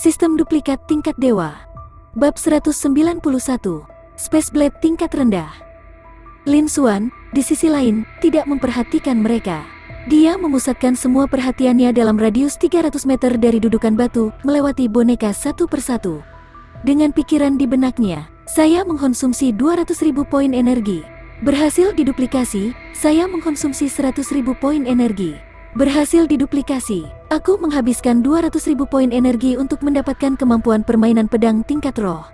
Sistem duplikat tingkat dewa. Bab 191. Space Blade tingkat rendah. Lin Xuan, di sisi lain, tidak memperhatikan mereka. Dia memusatkan semua perhatiannya dalam radius 300 meter dari dudukan batu, melewati boneka satu persatu. Dengan pikiran di benaknya, saya mengkonsumsi 200.000 poin energi. Berhasil diduplikasi, saya mengkonsumsi 100.000 poin energi. Berhasil diduplikasi, aku menghabiskan 200.000 poin energi untuk mendapatkan kemampuan permainan pedang tingkat roh.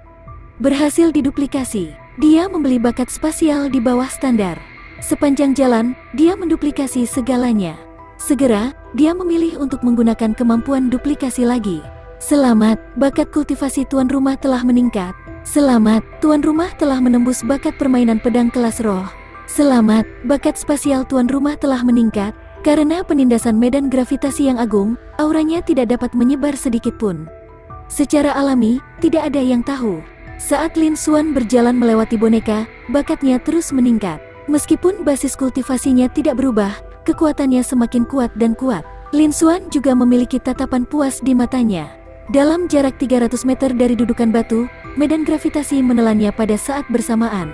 Berhasil diduplikasi, dia membeli bakat spasial di bawah standar. Sepanjang jalan, dia menduplikasi segalanya. Segera, dia memilih untuk menggunakan kemampuan duplikasi lagi. Selamat, bakat kultivasi tuan rumah telah meningkat. Selamat, tuan rumah telah menembus bakat permainan pedang kelas roh. Selamat, bakat spasial tuan rumah telah meningkat. Karena penindasan medan gravitasi yang agung, auranya tidak dapat menyebar sedikit pun. Secara alami, tidak ada yang tahu. Saat Lin Xuan berjalan melewati boneka, bakatnya terus meningkat. Meskipun basis kultivasinya tidak berubah, kekuatannya semakin kuat dan kuat. Lin Xuan juga memiliki tatapan puas di matanya. Dalam jarak 300 meter dari dudukan batu, medan gravitasi menelannya pada saat bersamaan.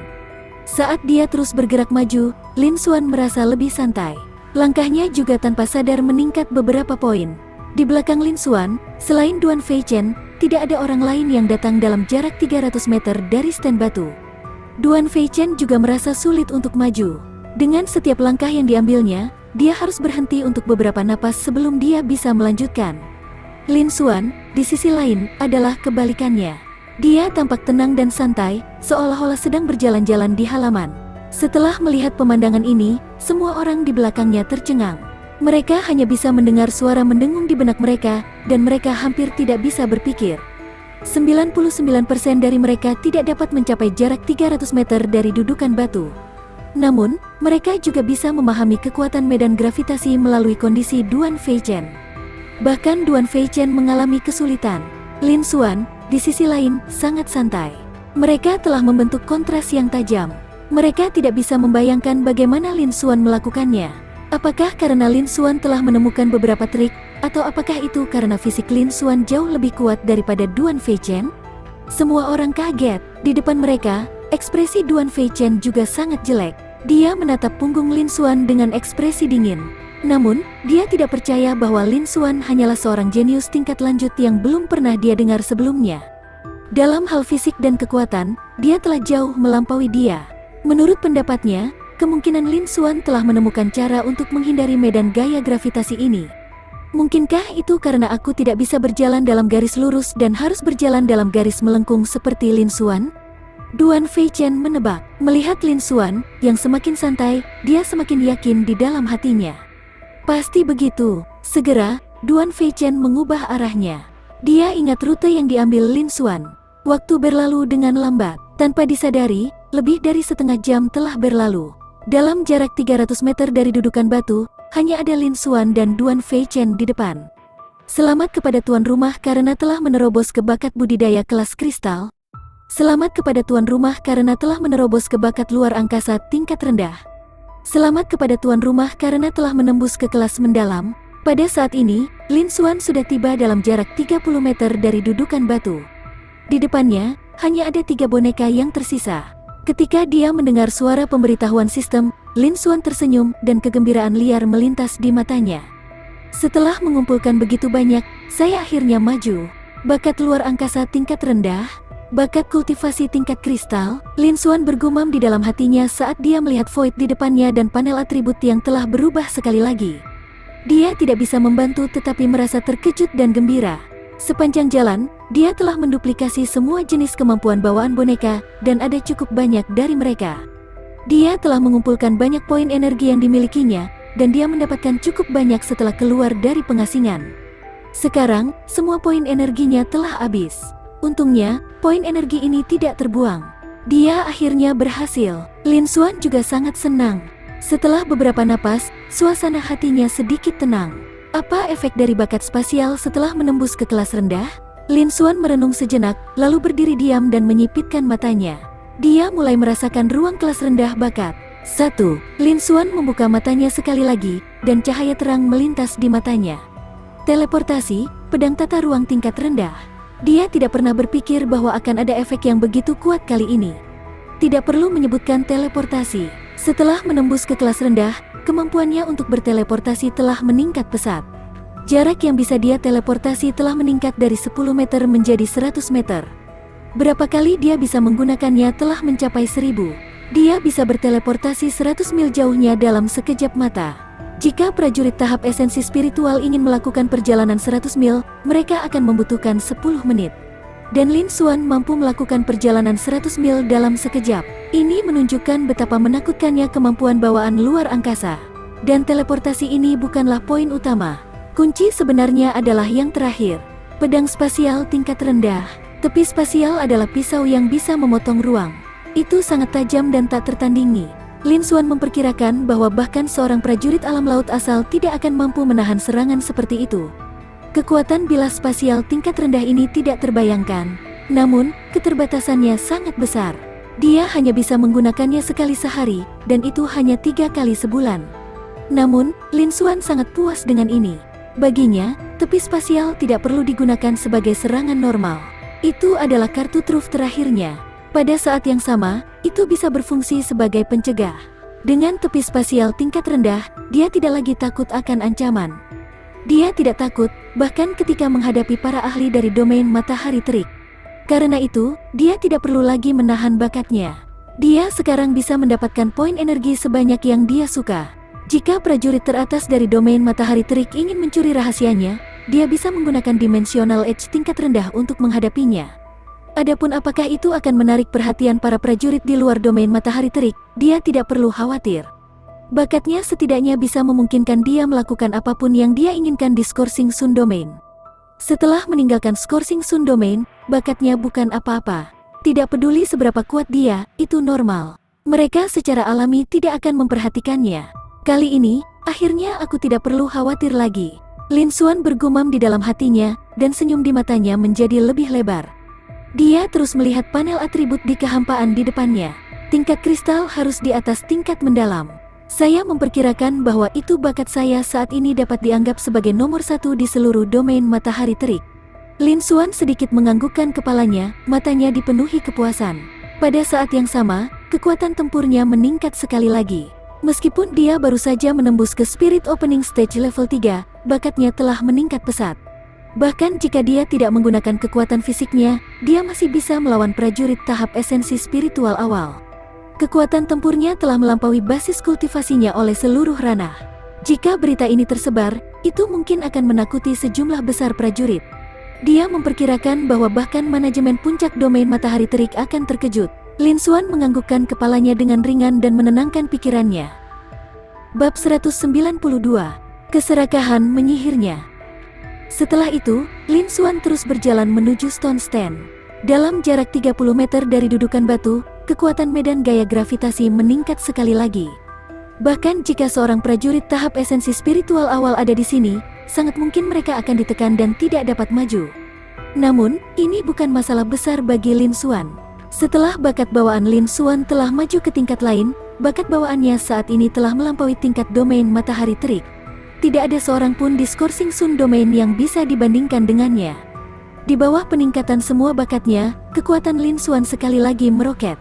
Saat dia terus bergerak maju, Lin Xuan merasa lebih santai. Langkahnya juga tanpa sadar meningkat beberapa poin. Di belakang Lin Xuan, selain Duan Feichen, tidak ada orang lain yang datang dalam jarak 300 meter dari stand batu. Duan Feichen juga merasa sulit untuk maju. Dengan setiap langkah yang diambilnya, dia harus berhenti untuk beberapa napas sebelum dia bisa melanjutkan. Lin Xuan, di sisi lain, adalah kebalikannya. Dia tampak tenang dan santai, seolah-olah sedang berjalan-jalan di halaman. Setelah melihat pemandangan ini, semua orang di belakangnya tercengang. Mereka hanya bisa mendengar suara mendengung di benak mereka, dan mereka hampir tidak bisa berpikir. 99% dari mereka tidak dapat mencapai jarak 300 meter dari dudukan batu. Namun, mereka juga bisa memahami kekuatan medan gravitasi melalui kondisi Duan Feichen. Bahkan Duan Feichen mengalami kesulitan. Lin Xuan, di sisi lain, sangat santai. Mereka telah membentuk kontras yang tajam. Mereka tidak bisa membayangkan bagaimana Lin Xuan melakukannya. Apakah karena Lin Xuan telah menemukan beberapa trik, atau apakah itu karena fisik Lin Xuan jauh lebih kuat daripada Duan Feichen? Semua orang kaget. Di depan mereka, ekspresi Duan Feichen juga sangat jelek. Dia menatap punggung Lin Xuan dengan ekspresi dingin. Namun, dia tidak percaya bahwa Lin Xuan hanyalah seorang jenius tingkat lanjut yang belum pernah dia dengar sebelumnya. Dalam hal fisik dan kekuatan, dia telah jauh melampaui dia. Menurut pendapatnya, kemungkinan Lin Xuan telah menemukan cara untuk menghindari medan gaya gravitasi ini. Mungkinkah itu karena aku tidak bisa berjalan dalam garis lurus dan harus berjalan dalam garis melengkung seperti Lin Xuan? Duan Feichen menebak. Melihat Lin Xuan, yang semakin santai, dia semakin yakin di dalam hatinya. Pasti begitu. Segera, Duan Feichen mengubah arahnya. Dia ingat rute yang diambil Lin Xuan. Waktu berlalu dengan lambat. Tanpa disadari, lebih dari setengah jam telah berlalu. Dalam jarak 300 meter dari dudukan batu, hanya ada Lin Xuan dan Duan Feichen di depan. Selamat kepada tuan rumah karena telah menerobos ke bakat budidaya kelas kristal. Selamat kepada tuan rumah karena telah menerobos ke bakat luar angkasa tingkat rendah. Selamat kepada tuan rumah karena telah menembus ke kelas mendalam. Pada saat ini, Lin Xuan sudah tiba dalam jarak 30 meter dari dudukan batu. Di depannya, hanya ada 3 boneka yang tersisa. Ketika dia mendengar suara pemberitahuan sistem, Lin Xuan tersenyum dan kegembiraan liar melintas di matanya. Setelah mengumpulkan begitu banyak, saya akhirnya maju. Bakat luar angkasa tingkat rendah, bakat kultivasi tingkat kristal, Lin Xuan bergumam di dalam hatinya saat dia melihat void di depannya dan panel atribut yang telah berubah sekali lagi. Dia tidak bisa membantu tetapi merasa terkejut dan gembira. Sepanjang jalan, dia telah menduplikasi semua jenis kemampuan bawaan boneka, dan ada cukup banyak dari mereka. Dia telah mengumpulkan banyak poin energi yang dimilikinya, dan dia mendapatkan cukup banyak setelah keluar dari pengasingan. Sekarang, semua poin energinya telah habis. Untungnya, poin energi ini tidak terbuang. Dia akhirnya berhasil. Lin Xuan juga sangat senang. Setelah beberapa napas, suasana hatinya sedikit tenang. Apa efek dari bakat spasial setelah menembus ke kelas rendah? Lin Xuan merenung sejenak, lalu berdiri diam dan menyipitkan matanya. Dia mulai merasakan ruang kelas rendah bakat. 1. Lin Xuan membuka matanya sekali lagi, dan cahaya terang melintas di matanya. Teleportasi, pedang tata ruang tingkat rendah. Dia tidak pernah berpikir bahwa akan ada efek yang begitu kuat kali ini. Tidak perlu menyebutkan teleportasi. Setelah menembus ke kelas rendah, kemampuannya untuk berteleportasi telah meningkat pesat. Jarak yang bisa dia teleportasi telah meningkat dari 10 meter menjadi 100 meter. Berapa kali dia bisa menggunakannya telah mencapai 1000. Dia bisa berteleportasi 100 mil jauhnya dalam sekejap mata. Jika prajurit tahap esensi spiritual ingin melakukan perjalanan 100 mil, mereka akan membutuhkan 10 menit. Dan Lin Xuan mampu melakukan perjalanan 100 mil dalam sekejap. Ini menunjukkan betapa menakutkannya kemampuan bawaan luar angkasa. Dan teleportasi ini bukanlah poin utama. Kunci sebenarnya adalah yang terakhir. Pedang spasial tingkat rendah. Tepi spasial adalah pisau yang bisa memotong ruang. Itu sangat tajam dan tak tertandingi. Lin Xuan memperkirakan bahwa bahkan seorang prajurit alam laut asal tidak akan mampu menahan serangan seperti itu. Kekuatan bilas spasial tingkat rendah ini tidak terbayangkan. Namun, keterbatasannya sangat besar. Dia hanya bisa menggunakannya sekali sehari, dan itu hanya 3 kali sebulan. Namun, Lin Xuan sangat puas dengan ini. Baginya, tepi spasial tidak perlu digunakan sebagai serangan normal. Itu adalah kartu truf terakhirnya. Pada saat yang sama, itu bisa berfungsi sebagai pencegah. Dengan tepi spasial tingkat rendah, dia tidak lagi takut akan ancaman. Dia tidak takut, bahkan ketika menghadapi para ahli dari domain matahari terik. Karena itu, dia tidak perlu lagi menahan bakatnya. Dia sekarang bisa mendapatkan poin energi sebanyak yang dia suka. Jika prajurit teratas dari domain matahari terik ingin mencuri rahasianya, dia bisa menggunakan dimensional edge tingkat rendah untuk menghadapinya. Adapun apakah itu akan menarik perhatian para prajurit di luar domain matahari terik, dia tidak perlu khawatir. Bakatnya setidaknya bisa memungkinkan dia melakukan apapun yang dia inginkan di Scourging Sun Domain. Setelah meninggalkan Scourging Sun Domain, bakatnya bukan apa-apa. Tidak peduli seberapa kuat dia, itu normal. Mereka secara alami tidak akan memperhatikannya. Kali ini, akhirnya aku tidak perlu khawatir lagi. Lin Xuan bergumam di dalam hatinya, dan senyum di matanya menjadi lebih lebar. Dia terus melihat panel atribut di kehampaan di depannya. Tingkat kristal harus di atas tingkat mendalam. Saya memperkirakan bahwa itu bakat saya saat ini dapat dianggap sebagai nomor 1 di seluruh domain matahari terik. Lin Xuan sedikit menganggukkan kepalanya, matanya dipenuhi kepuasan. Pada saat yang sama, kekuatan tempurnya meningkat sekali lagi. Meskipun dia baru saja menembus ke Spirit Opening Stage level 3, bakatnya telah meningkat pesat. Bahkan jika dia tidak menggunakan kekuatan fisiknya, dia masih bisa melawan prajurit tahap esensi spiritual awal. Kekuatan tempurnya telah melampaui basis kultivasinya oleh seluruh ranah. Jika berita ini tersebar, itu mungkin akan menakuti sejumlah besar prajurit. Dia memperkirakan bahwa bahkan manajemen puncak domain matahari terik akan terkejut. Lin Xuan menganggukkan kepalanya dengan ringan dan menenangkan pikirannya. Bab 192. Keserakahan menyihirnya. Setelah itu, Lin Xuan terus berjalan menuju Stone Stand. Dalam jarak 30 meter dari dudukan batu, kekuatan medan gaya gravitasi meningkat sekali lagi. Bahkan jika seorang prajurit tahap esensi spiritual awal ada di sini, sangat mungkin mereka akan ditekan dan tidak dapat maju. Namun, ini bukan masalah besar bagi Lin Xuan. Setelah bakat bawaan Lin Xuan telah maju ke tingkat lain, bakat bawaannya saat ini telah melampaui tingkat domain matahari terik. Tidak ada seorang pun di Scourging Sun Domain yang bisa dibandingkan dengannya. Di bawah peningkatan semua bakatnya, kekuatan Lin Xuan sekali lagi meroket.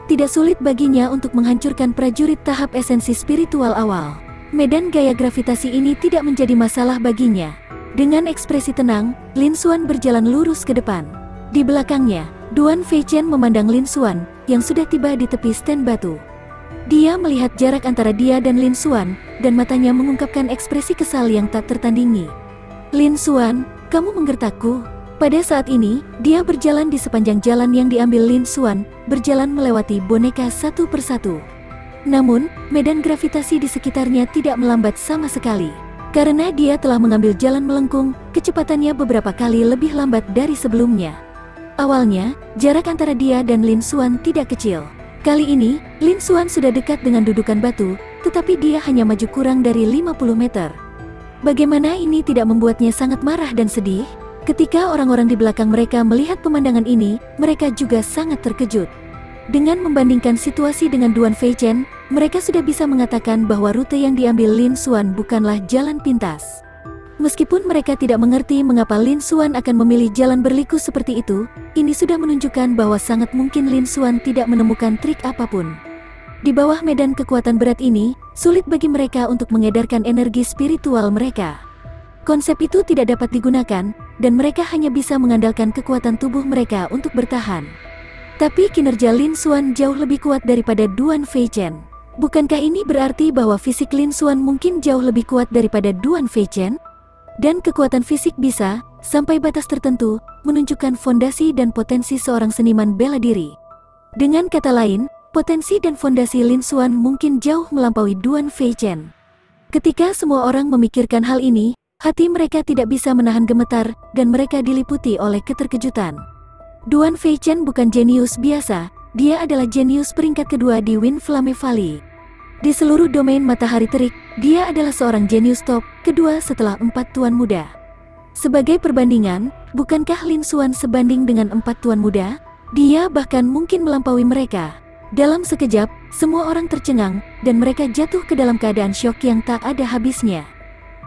Tidak sulit baginya untuk menghancurkan prajurit tahap esensi spiritual awal. Medan gaya gravitasi ini tidak menjadi masalah baginya. Dengan ekspresi tenang, Lin Xuan berjalan lurus ke depan. Di belakangnya, Duan Feichen memandang Lin Xuan, yang sudah tiba di tepi stand batu. Dia melihat jarak antara dia dan Lin Xuan, dan matanya mengungkapkan ekspresi kesal yang tak tertandingi. Lin Xuan, kamu menggertakku. Pada saat ini, dia berjalan di sepanjang jalan yang diambil Lin Xuan, berjalan melewati boneka satu persatu. Namun, medan gravitasi di sekitarnya tidak melambat sama sekali. Karena dia telah mengambil jalan melengkung, kecepatannya beberapa kali lebih lambat dari sebelumnya. Awalnya, jarak antara dia dan Lin Xuan tidak kecil. Kali ini, Lin Xuan sudah dekat dengan dudukan batu, tetapi dia hanya maju kurang dari 50 meter. Bagaimana ini tidak membuatnya sangat marah dan sedih? Ketika orang-orang di belakang mereka melihat pemandangan ini, mereka juga sangat terkejut. Dengan membandingkan situasi dengan Duan Feichen, mereka sudah bisa mengatakan bahwa rute yang diambil Lin Xuan bukanlah jalan pintas. Meskipun mereka tidak mengerti mengapa Lin Xuan akan memilih jalan berliku seperti itu, ini sudah menunjukkan bahwa sangat mungkin Lin Xuan tidak menemukan trik apapun. Di bawah medan kekuatan berat ini, sulit bagi mereka untuk mengedarkan energi spiritual mereka. Konsep itu tidak dapat digunakan, dan mereka hanya bisa mengandalkan kekuatan tubuh mereka untuk bertahan. Tapi kinerja Lin Xuan jauh lebih kuat daripada Duan Feichen. Bukankah ini berarti bahwa fisik Lin Xuan mungkin jauh lebih kuat daripada Duan Feichen? Dan kekuatan fisik bisa, sampai batas tertentu, menunjukkan fondasi dan potensi seorang seniman bela diri. Dengan kata lain, potensi dan fondasi Lin Xuan mungkin jauh melampaui Duan Feichen. Ketika semua orang memikirkan hal ini, hati mereka tidak bisa menahan gemetar, dan mereka diliputi oleh keterkejutan. Duan Feichen bukan jenius biasa, dia adalah jenius peringkat kedua di Wind Flame Valley. Di seluruh domain matahari terik, dia adalah seorang jenius top kedua setelah 4 tuan muda. Sebagai perbandingan, bukankah Lin Xuan sebanding dengan 4 tuan muda? Dia bahkan mungkin melampaui mereka. Dalam sekejap, semua orang tercengang, dan mereka jatuh ke dalam keadaan syok yang tak ada habisnya.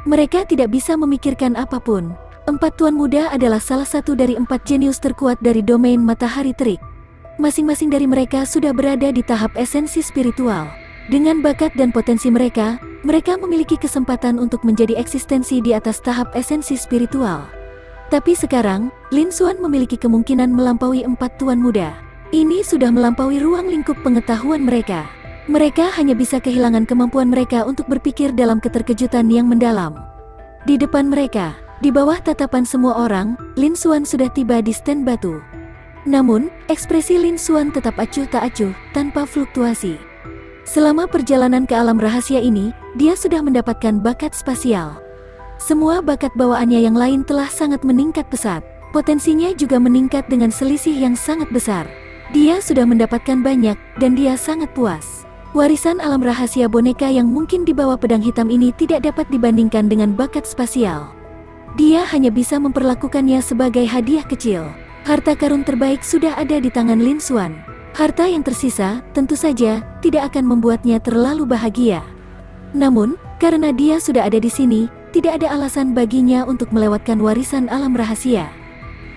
Mereka tidak bisa memikirkan apapun. 4 tuan muda adalah salah satu dari 4 jenius terkuat dari domain matahari terik. Masing-masing dari mereka sudah berada di tahap esensi spiritual. Dengan bakat dan potensi mereka, mereka memiliki kesempatan untuk menjadi eksistensi di atas tahap esensi spiritual. Tapi sekarang, Lin Xuan memiliki kemungkinan melampaui 4 tuan muda. Ini sudah melampaui ruang lingkup pengetahuan mereka. Mereka hanya bisa kehilangan kemampuan mereka untuk berpikir dalam keterkejutan yang mendalam. Di depan mereka, di bawah tatapan semua orang, Lin Xuan sudah tiba di stand batu. Namun, ekspresi Lin Xuan tetap acuh tak acuh, tanpa fluktuasi. Selama perjalanan ke alam rahasia ini, dia sudah mendapatkan bakat spasial. Semua bakat bawaannya yang lain telah sangat meningkat pesat. Potensinya juga meningkat dengan selisih yang sangat besar. Dia sudah mendapatkan banyak, dan dia sangat puas. Warisan alam rahasia boneka yang mungkin dibawa pedang hitam ini tidak dapat dibandingkan dengan bakat spasial. Dia hanya bisa memperlakukannya sebagai hadiah kecil. Harta karun terbaik sudah ada di tangan Lin Xuan. Harta yang tersisa, tentu saja, tidak akan membuatnya terlalu bahagia. Namun, karena dia sudah ada di sini, tidak ada alasan baginya untuk melewatkan warisan alam rahasia.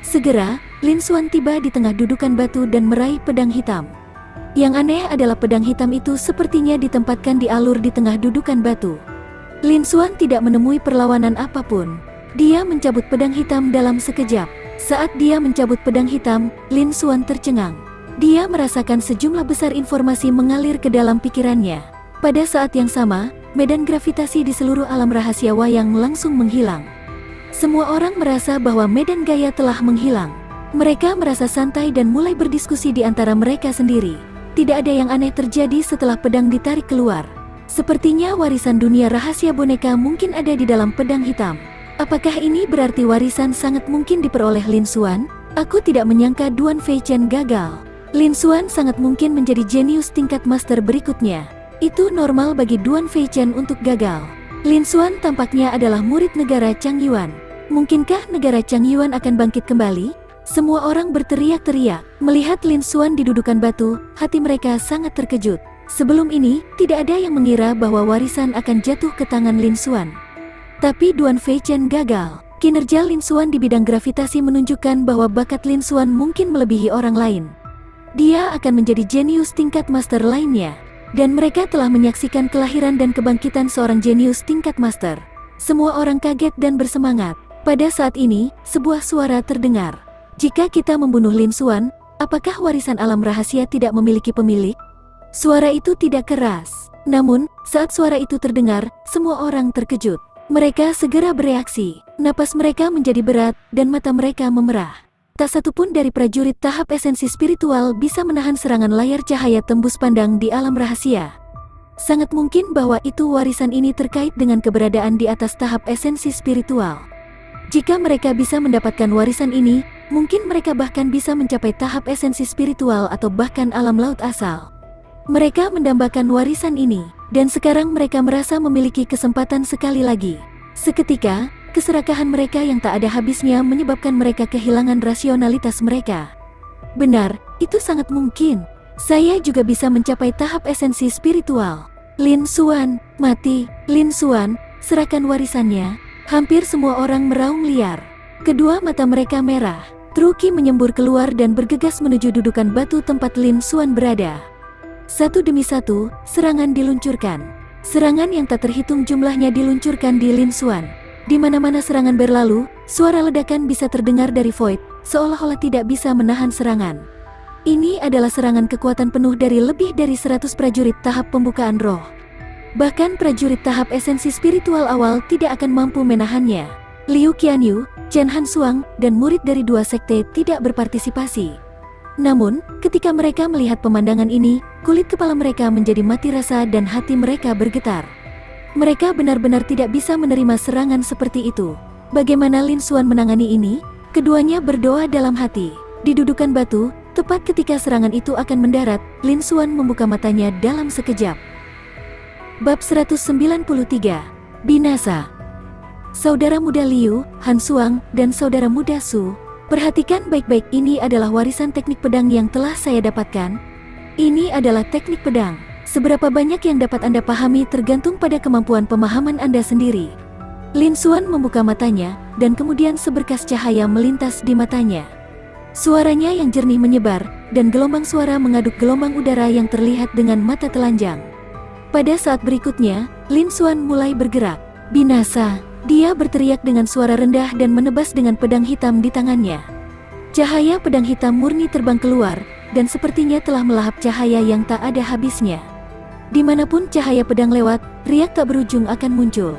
Segera, Lin Xuan tiba di tengah dudukan batu dan meraih pedang hitam. Yang aneh adalah pedang hitam itu sepertinya ditempatkan di alur di tengah dudukan batu. Lin Xuan tidak menemui perlawanan apapun. Dia mencabut pedang hitam dalam sekejap. Saat dia mencabut pedang hitam, Lin Xuan tercengang. Dia merasakan sejumlah besar informasi mengalir ke dalam pikirannya. Pada saat yang sama, medan gravitasi di seluruh alam rahasia wayang langsung menghilang. Semua orang merasa bahwa medan gaya telah menghilang. Mereka merasa santai dan mulai berdiskusi di antara mereka sendiri. Tidak ada yang aneh terjadi setelah pedang ditarik keluar. Sepertinya warisan dunia rahasia boneka mungkin ada di dalam pedang hitam. Apakah ini berarti warisan sangat mungkin diperoleh Lin Xuan? Aku tidak menyangka Duan Feichen gagal. Lin Xuan sangat mungkin menjadi jenius tingkat master berikutnya. Itu normal bagi Duan Feichen untuk gagal. Lin Xuan tampaknya adalah murid negara Chang Yuan. Mungkinkah negara Chang Yuan akan bangkit kembali? Semua orang berteriak-teriak. Melihat Lin Xuan di dudukan batu, hati mereka sangat terkejut. Sebelum ini, tidak ada yang mengira bahwa warisan akan jatuh ke tangan Lin Xuan. Tapi Duan Feichen gagal. Kinerja Lin Xuan di bidang gravitasi menunjukkan bahwa bakat Lin Xuan mungkin melebihi orang lain. Dia akan menjadi jenius tingkat master lainnya. Dan mereka telah menyaksikan kelahiran dan kebangkitan seorang jenius tingkat master. Semua orang kaget dan bersemangat. Pada saat ini, sebuah suara terdengar. Jika kita membunuh Lin Xuan, apakah warisan alam rahasia tidak memiliki pemilik? Suara itu tidak keras. Namun, saat suara itu terdengar, semua orang terkejut. Mereka segera bereaksi. Napas mereka menjadi berat, dan mata mereka memerah. Tak satu pun dari prajurit tahap esensi spiritual bisa menahan serangan layar cahaya tembus pandang di alam rahasia. Sangat mungkin bahwa itu warisan ini terkait dengan keberadaan di atas tahap esensi spiritual. Jika mereka bisa mendapatkan warisan ini, mungkin mereka bahkan bisa mencapai tahap esensi spiritual atau bahkan alam laut asal. Mereka mendambakan warisan ini, dan sekarang mereka merasa memiliki kesempatan sekali lagi. Seketika, keserakahan mereka yang tak ada habisnya menyebabkan mereka kehilangan rasionalitas mereka. Benar, itu sangat mungkin. Saya juga bisa mencapai tahap esensi spiritual. Lin Xuan, mati. Lin Xuan, serahkan warisannya. Hampir semua orang meraung liar. Kedua mata mereka merah. Truki menyembur keluar dan bergegas menuju dudukan batu tempat Lin Xuan berada. Satu demi satu, serangan diluncurkan. Serangan yang tak terhitung jumlahnya diluncurkan di Lin Xuan. Di mana-mana serangan berlalu, suara ledakan bisa terdengar dari Void, seolah-olah tidak bisa menahan serangan. Ini adalah serangan kekuatan penuh dari lebih dari 100 prajurit tahap pembukaan roh. Bahkan prajurit tahap esensi spiritual awal tidak akan mampu menahannya. Liu Qianyu, Chen Hansuang, dan murid dari dua sekte tidak berpartisipasi. Namun, ketika mereka melihat pemandangan ini, kulit kepala mereka menjadi mati rasa dan hati mereka bergetar. Mereka benar-benar tidak bisa menerima serangan seperti itu. Bagaimana Lin Xuan menangani ini? Keduanya berdoa dalam hati. Di dudukan batu, tepat ketika serangan itu akan mendarat, Lin Xuan membuka matanya dalam sekejap. Bab 193. Binasa. Saudara muda Liu, Hansuang, dan saudara muda Su, perhatikan baik-baik, ini adalah warisan teknik pedang yang telah saya dapatkan. Ini adalah teknik pedang. Seberapa banyak yang dapat Anda pahami tergantung pada kemampuan pemahaman Anda sendiri. Lin Xuan membuka matanya, dan kemudian seberkas cahaya melintas di matanya. Suaranya yang jernih menyebar, dan gelombang suara mengaduk gelombang udara yang terlihat dengan mata telanjang. Pada saat berikutnya, Lin Xuan mulai bergerak. Binasa! Dia berteriak dengan suara rendah dan menebas dengan pedang hitam di tangannya. Cahaya pedang hitam murni terbang keluar, dan sepertinya telah melahap cahaya yang tak ada habisnya. Dimanapun cahaya pedang lewat, riak tak berujung akan muncul.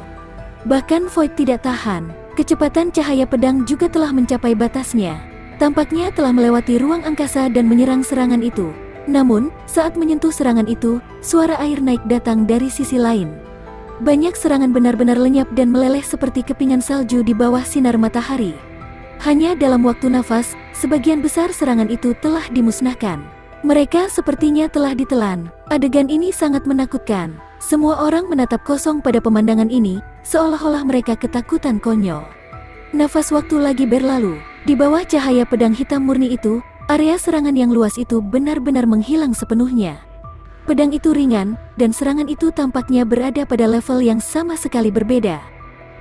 Bahkan Void tidak tahan, kecepatan cahaya pedang juga telah mencapai batasnya. Tampaknya telah melewati ruang angkasa dan menyerang serangan itu. Namun, saat menyentuh serangan itu, suara air naik datang dari sisi lain. Banyak serangan benar-benar lenyap dan meleleh seperti kepingan salju di bawah sinar matahari. Hanya dalam waktu nafas, sebagian besar serangan itu telah dimusnahkan. Mereka sepertinya telah ditelan. Adegan ini sangat menakutkan. Semua orang menatap kosong pada pemandangan ini, seolah-olah mereka ketakutan konyol. Nafas waktu lagi berlalu. Di bawah cahaya pedang hitam murni itu, area serangan yang luas itu benar-benar menghilang sepenuhnya. Pedang itu ringan, dan serangan itu tampaknya berada pada level yang sama sekali berbeda.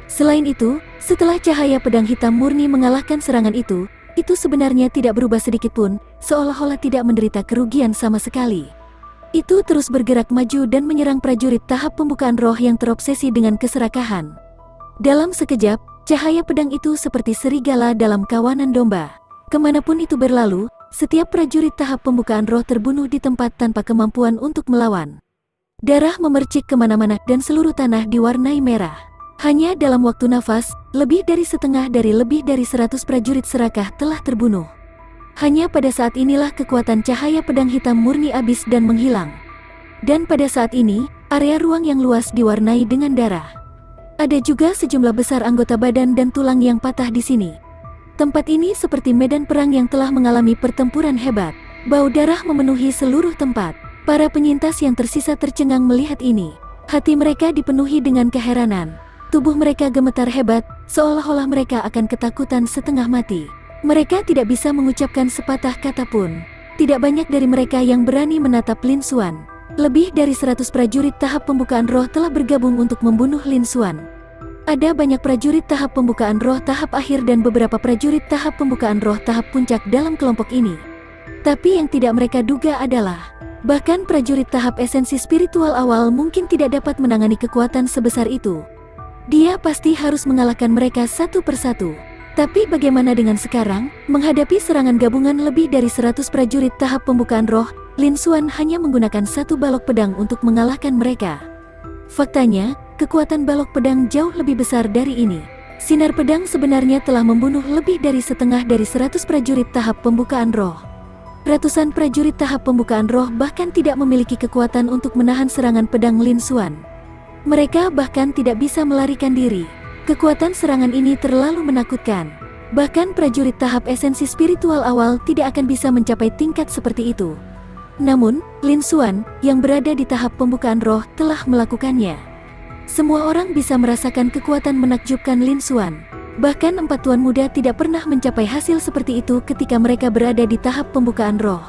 Selain itu, setelah cahaya pedang hitam murni mengalahkan serangan itu sebenarnya tidak berubah sedikitpun, seolah-olah tidak menderita kerugian sama sekali. Itu terus bergerak maju dan menyerang prajurit tahap pembukaan roh yang terobsesi dengan keserakahan. Dalam sekejap, cahaya pedang itu seperti serigala dalam kawanan domba. Kemanapun itu berlalu, setiap prajurit tahap pembukaan roh terbunuh di tempat tanpa kemampuan untuk melawan. Darah memercik kemana-mana dan seluruh tanah diwarnai merah. Hanya dalam waktu nafas, lebih dari 100 prajurit serakah telah terbunuh. Hanya pada saat inilah kekuatan cahaya pedang hitam murni habis dan menghilang. Dan pada saat ini, area ruang yang luas diwarnai dengan darah. Ada juga sejumlah besar anggota badan dan tulang yang patah di sini. Tempat ini seperti medan perang yang telah mengalami pertempuran hebat. Bau darah memenuhi seluruh tempat. Para penyintas yang tersisa tercengang melihat ini. Hati mereka dipenuhi dengan keheranan. Tubuh mereka gemetar hebat, seolah-olah mereka akan ketakutan setengah mati. Mereka tidak bisa mengucapkan sepatah kata pun. Tidak banyak dari mereka yang berani menatap Lin Xuan. Lebih dari 100 prajurit tahap pembukaan roh telah bergabung untuk membunuh Lin Xuan. Ada banyak prajurit tahap pembukaan roh tahap akhir dan beberapa prajurit tahap pembukaan roh tahap puncak dalam kelompok ini. Tapi yang tidak mereka duga adalah, bahkan prajurit tahap esensi spiritual awal mungkin tidak dapat menangani kekuatan sebesar itu. Dia pasti harus mengalahkan mereka satu persatu. Tapi bagaimana dengan sekarang? Menghadapi serangan gabungan lebih dari 100 prajurit tahap pembukaan roh, Lin Xuan hanya menggunakan satu balok pedang untuk mengalahkan mereka. Faktanya, kekuatan balok pedang jauh lebih besar dari ini. Sinar pedang sebenarnya telah membunuh lebih dari setengah dari 100 prajurit tahap pembukaan roh. Ratusan prajurit tahap pembukaan roh bahkan tidak memiliki kekuatan untuk menahan serangan pedang Lin Xuan. Mereka bahkan tidak bisa melarikan diri. Kekuatan serangan ini terlalu menakutkan. Bahkan prajurit tahap esensi spiritual awal tidak akan bisa mencapai tingkat seperti itu. Namun, Lin Xuan, yang berada di tahap pembukaan roh, telah melakukannya. Semua orang bisa merasakan kekuatan menakjubkan Lin Xuan. Bahkan 4 tuan muda tidak pernah mencapai hasil seperti itu ketika mereka berada di tahap pembukaan roh.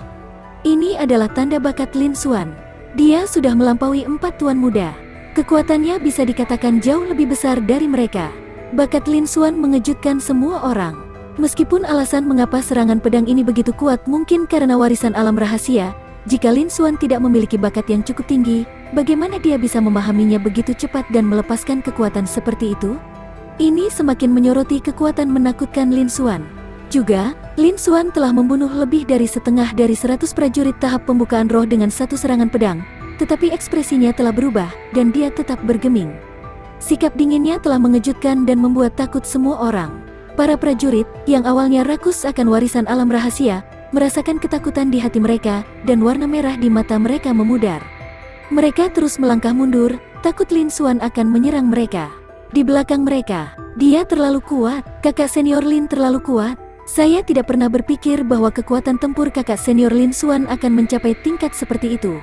Ini adalah tanda bakat Lin Xuan. Dia sudah melampaui 4 tuan muda. Kekuatannya bisa dikatakan jauh lebih besar dari mereka. Bakat Lin Xuan mengejutkan semua orang. Meskipun alasan mengapa serangan pedang ini begitu kuat mungkin karena warisan alam rahasia, jika Lin Xuan tidak memiliki bakat yang cukup tinggi, bagaimana dia bisa memahaminya begitu cepat dan melepaskan kekuatan seperti itu? Ini semakin menyoroti kekuatan menakutkan Lin Xuan. Juga, Lin Xuan telah membunuh lebih dari setengah dari 100 prajurit tahap pembukaan roh dengan satu serangan pedang, tetapi ekspresinya telah berubah, dan dia tetap bergeming. Sikap dinginnya telah mengejutkan dan membuat takut semua orang. Para prajurit, yang awalnya rakus akan warisan alam rahasia, merasakan ketakutan di hati mereka, dan warna merah di mata mereka memudar. Mereka terus melangkah mundur, takut Lin Xuan akan menyerang mereka. Di belakang mereka, dia terlalu kuat, kakak senior Lin terlalu kuat. Saya tidak pernah berpikir bahwa kekuatan tempur kakak senior Lin Xuan akan mencapai tingkat seperti itu.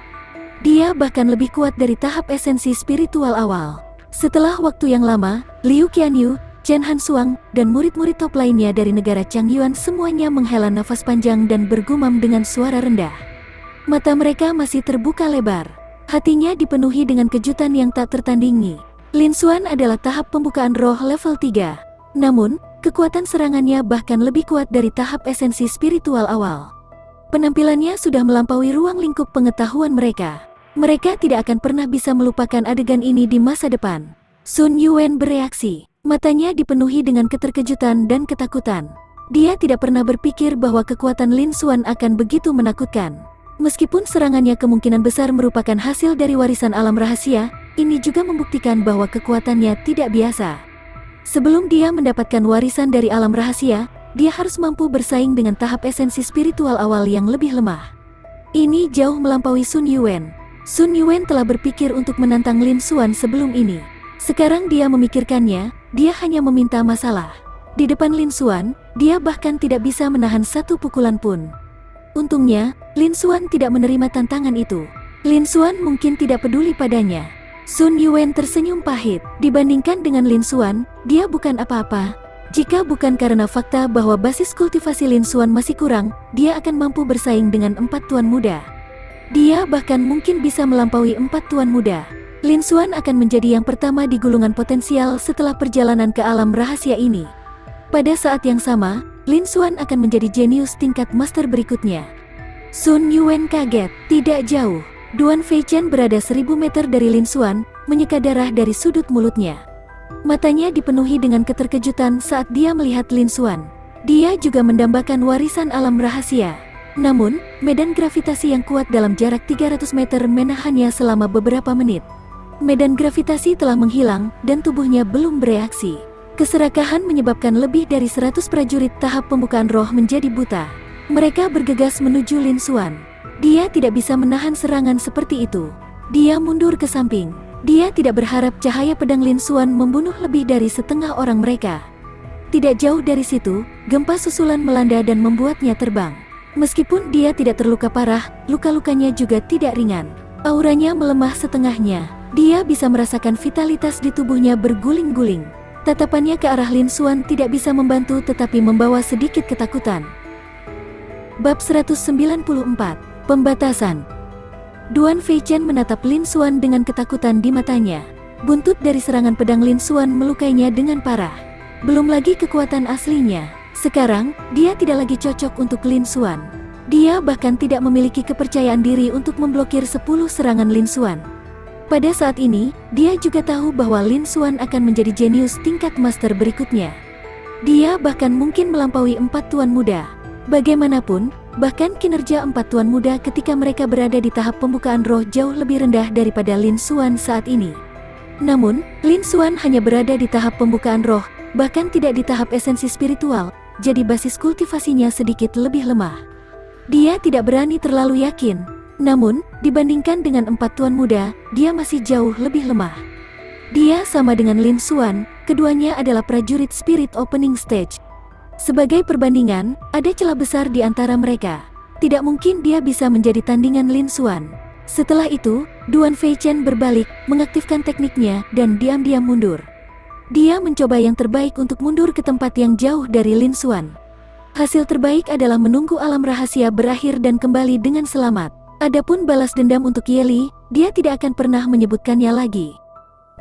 Dia bahkan lebih kuat dari tahap esensi spiritual awal. Setelah waktu yang lama, Liu Qianyu, Chen Hansuang, dan murid-murid top lainnya dari negara Changyuan semuanya menghela nafas panjang dan bergumam dengan suara rendah. Mata mereka masih terbuka lebar. Hatinya dipenuhi dengan kejutan yang tak tertandingi. Lin Xuan adalah tahap pembukaan roh level 3. Namun, kekuatan serangannya bahkan lebih kuat dari tahap esensi spiritual awal. Penampilannya sudah melampaui ruang lingkup pengetahuan mereka. Mereka tidak akan pernah bisa melupakan adegan ini di masa depan. Sun Yuan bereaksi. Matanya dipenuhi dengan keterkejutan dan ketakutan. Dia tidak pernah berpikir bahwa kekuatan Lin Xuan akan begitu menakutkan. Meskipun serangannya kemungkinan besar merupakan hasil dari warisan alam rahasia, ini juga membuktikan bahwa kekuatannya tidak biasa. Sebelum dia mendapatkan warisan dari alam rahasia, dia harus mampu bersaing dengan tahap esensi spiritual awal yang lebih lemah. Ini jauh melampaui Sun Yuan. Sun Yuan telah berpikir untuk menantang Lin Xuan sebelum ini. Sekarang dia memikirkannya, dia hanya meminta masalah. Di depan Lin Xuan, dia bahkan tidak bisa menahan satu pukulan pun. Untungnya, Lin Xuan tidak menerima tantangan itu. Lin Xuan mungkin tidak peduli padanya. Sun Yuan tersenyum pahit. Dibandingkan dengan Lin Xuan, dia bukan apa-apa. Jika bukan karena fakta bahwa basis kultivasi Lin Xuan masih kurang, dia akan mampu bersaing dengan 4 tuan muda. Dia bahkan mungkin bisa melampaui 4 tuan muda. Lin Xuan akan menjadi yang pertama di gulungan potensial setelah perjalanan ke alam rahasia ini. Pada saat yang sama, Lin Xuan akan menjadi jenius tingkat master berikutnya. Sun Yuan kaget. Tidak jauh, Duan Feichen berada 1000 meter dari Lin Xuan, menyeka darah dari sudut mulutnya. Matanya dipenuhi dengan keterkejutan saat dia melihat Lin Xuan. Dia juga mendambakan warisan alam rahasia. Namun, medan gravitasi yang kuat dalam jarak 300 meter menahannya selama beberapa menit. Medan gravitasi telah menghilang dan tubuhnya belum bereaksi. Keserakahan menyebabkan lebih dari 100 prajurit tahap pembukaan roh menjadi buta. Mereka bergegas menuju Lin Xuan. Dia tidak bisa menahan serangan seperti itu. Dia mundur ke samping. Dia tidak berharap cahaya pedang Lin Xuan membunuh lebih dari setengah orang mereka. Tidak jauh dari situ, gempa susulan melanda dan membuatnya terbang. Meskipun dia tidak terluka parah, luka-lukanya juga tidak ringan. Auranya melemah setengahnya. Dia bisa merasakan vitalitas di tubuhnya berguling-guling. Tatapannya ke arah Lin Xuan tidak bisa membantu tetapi membawa sedikit ketakutan. Bab 194. Pembatasan. Duan Feichen menatap Lin Xuan dengan ketakutan di matanya. Buntut dari serangan pedang Lin Xuan melukainya dengan parah. Belum lagi kekuatan aslinya. Sekarang, dia tidak lagi cocok untuk Lin Xuan. Dia bahkan tidak memiliki kepercayaan diri untuk memblokir 10 serangan Lin Xuan. Pada saat ini, dia juga tahu bahwa Lin Xuan akan menjadi jenius tingkat master berikutnya. Dia bahkan mungkin melampaui 4 tuan muda. Bagaimanapun, bahkan kinerja 4 tuan muda ketika mereka berada di tahap pembukaan roh jauh lebih rendah daripada Lin Xuan saat ini. Namun, Lin Xuan hanya berada di tahap pembukaan roh, bahkan tidak di tahap esensi spiritual, jadi basis kultivasinya sedikit lebih lemah. Dia tidak berani terlalu yakin. Namun, dibandingkan dengan 4 tuan muda, dia masih jauh lebih lemah. Dia sama dengan Lin Xuan, keduanya adalah prajurit spirit opening stage. Sebagai perbandingan, ada celah besar di antara mereka. Tidak mungkin dia bisa menjadi tandingan Lin Xuan. Setelah itu, Duan Feichen berbalik, mengaktifkan tekniknya, dan diam-diam mundur. Dia mencoba yang terbaik untuk mundur ke tempat yang jauh dari Lin Xuan. Hasil terbaik adalah menunggu alam rahasia berakhir dan kembali dengan selamat. Adapun balas dendam untuk Ye Li, dia tidak akan pernah menyebutkannya lagi.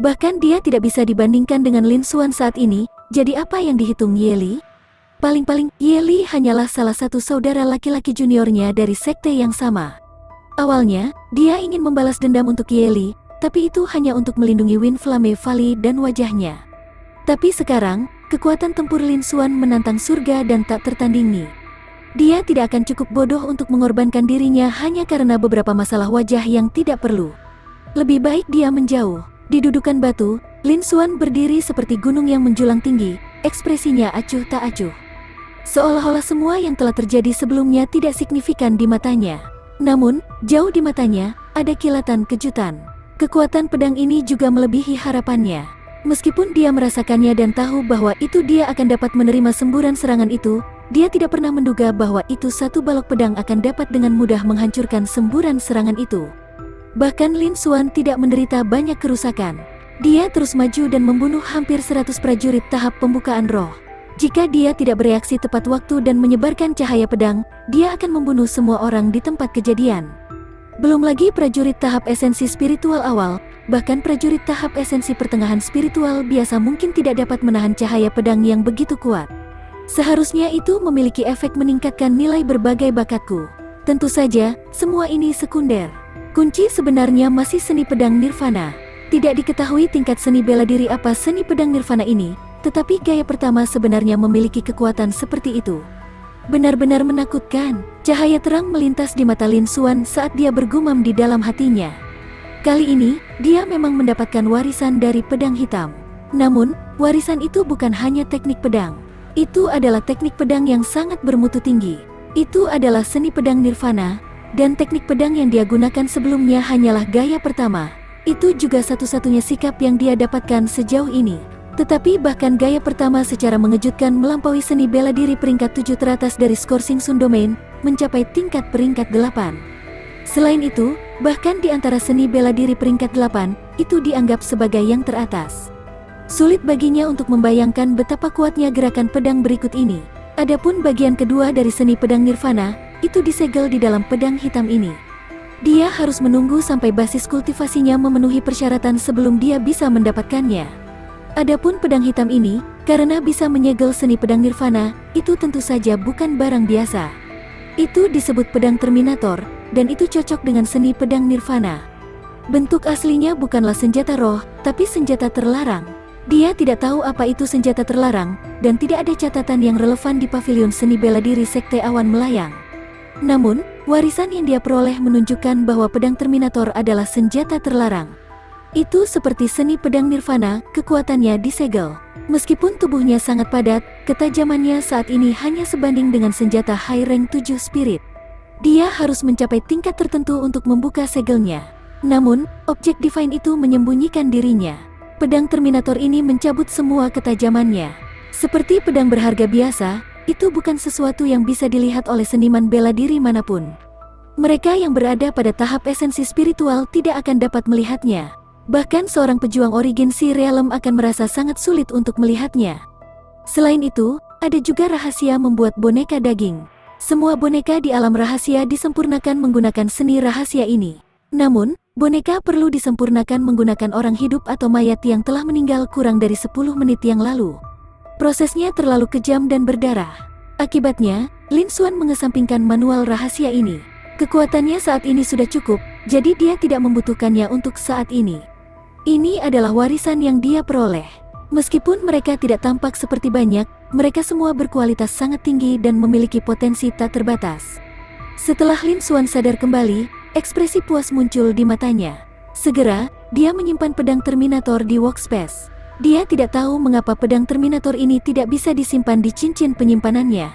Bahkan dia tidak bisa dibandingkan dengan Lin Xuan saat ini, jadi apa yang dihitung Ye Li? Paling-paling, Ye Li hanyalah salah satu saudara laki-laki juniornya dari sekte yang sama. Awalnya, dia ingin membalas dendam untuk Ye Li, tapi itu hanya untuk melindungi Wind Flame Valley dan wajahnya. Tapi sekarang, kekuatan tempur Lin Xuan menantang surga dan tak tertandingi. Dia tidak akan cukup bodoh untuk mengorbankan dirinya hanya karena beberapa masalah wajah yang tidak perlu. Lebih baik dia menjauh. Di dudukan batu, Lin Xuan berdiri seperti gunung yang menjulang tinggi, ekspresinya acuh tak acuh. Seolah-olah semua yang telah terjadi sebelumnya tidak signifikan di matanya. Namun, jauh di matanya, ada kilatan kejutan. Kekuatan pedang ini juga melebihi harapannya. Meskipun dia merasakannya dan tahu bahwa itu dia akan dapat menerima semburan serangan itu, dia tidak pernah menduga bahwa itu satu balok pedang akan dapat dengan mudah menghancurkan semburan serangan itu. Bahkan Lin Xuan tidak menderita banyak kerusakan. Dia terus maju dan membunuh hampir 100 prajurit tahap pembukaan roh. Jika dia tidak bereaksi tepat waktu dan menyebarkan cahaya pedang, dia akan membunuh semua orang di tempat kejadian. Belum lagi prajurit tahap esensi spiritual awal, bahkan prajurit tahap esensi pertengahan spiritual biasa mungkin tidak dapat menahan cahaya pedang yang begitu kuat. Seharusnya itu memiliki efek meningkatkan nilai berbagai bakatku. Tentu saja, semua ini sekunder. Kunci sebenarnya masih seni pedang nirvana. Tidak diketahui tingkat seni bela diri apa seni pedang nirvana ini, tetapi gaya pertama sebenarnya memiliki kekuatan seperti itu. Benar-benar menakutkan. Cahaya terang melintas di mata Lin Xuan saat dia bergumam di dalam hatinya. Kali ini, dia memang mendapatkan warisan dari pedang hitam. Namun, warisan itu bukan hanya teknik pedang. Itu adalah teknik pedang yang sangat bermutu tinggi. Itu adalah seni pedang nirvana. Dan teknik pedang yang dia gunakan sebelumnya hanyalah gaya pertama. Itu juga satu-satunya sikap yang dia dapatkan sejauh ini. Tetapi bahkan gaya pertama secara mengejutkan melampaui seni bela diri peringkat 7 teratas dari skor Sing Sun Domain, mencapai tingkat peringkat 8. Selain itu, bahkan di antara seni bela diri peringkat 8, itu dianggap sebagai yang teratas. Sulit baginya untuk membayangkan betapa kuatnya gerakan pedang berikut ini. Adapun bagian kedua dari seni pedang nirvana, itu disegel di dalam pedang hitam ini. Dia harus menunggu sampai basis kultivasinya memenuhi persyaratan sebelum dia bisa mendapatkannya. Adapun pedang hitam ini, karena bisa menyegel seni pedang nirvana, itu tentu saja bukan barang biasa. Itu disebut pedang Terminator, dan itu cocok dengan seni pedang nirvana. Bentuk aslinya bukanlah senjata roh, tapi senjata terlarang. Dia tidak tahu apa itu senjata terlarang, dan tidak ada catatan yang relevan di pavilion seni bela diri Sekte Awan Melayang. Namun, warisan yang dia peroleh menunjukkan bahwa pedang Terminator adalah senjata terlarang. Itu seperti seni pedang nirvana, kekuatannya disegel. Meskipun tubuhnya sangat padat, ketajamannya saat ini hanya sebanding dengan senjata high rank 7 spirit. Dia harus mencapai tingkat tertentu untuk membuka segelnya. Namun, objek divine itu menyembunyikan dirinya. Pedang Terminator ini mencabut semua ketajamannya. Seperti pedang berharga biasa, itu bukan sesuatu yang bisa dilihat oleh seniman bela diri manapun. Mereka yang berada pada tahap esensi spiritual tidak akan dapat melihatnya. Bahkan seorang pejuang Origin Sea Realm akan merasa sangat sulit untuk melihatnya. Selain itu, ada juga rahasia membuat boneka daging. Semua boneka di alam rahasia disempurnakan menggunakan seni rahasia ini. Namun, boneka perlu disempurnakan menggunakan orang hidup atau mayat yang telah meninggal kurang dari 10 menit yang lalu. Prosesnya terlalu kejam dan berdarah. Akibatnya, Lin Xuan mengesampingkan manual rahasia ini. Kekuatannya saat ini sudah cukup, jadi dia tidak membutuhkannya untuk saat ini. Ini adalah warisan yang dia peroleh. Meskipun mereka tidak tampak seperti banyak, mereka semua berkualitas sangat tinggi dan memiliki potensi tak terbatas. Setelah Lin Xuan sadar kembali, ekspresi puas muncul di matanya. Segera, dia menyimpan pedang Terminator di workspace. Dia tidak tahu mengapa pedang Terminator ini tidak bisa disimpan di cincin penyimpanannya.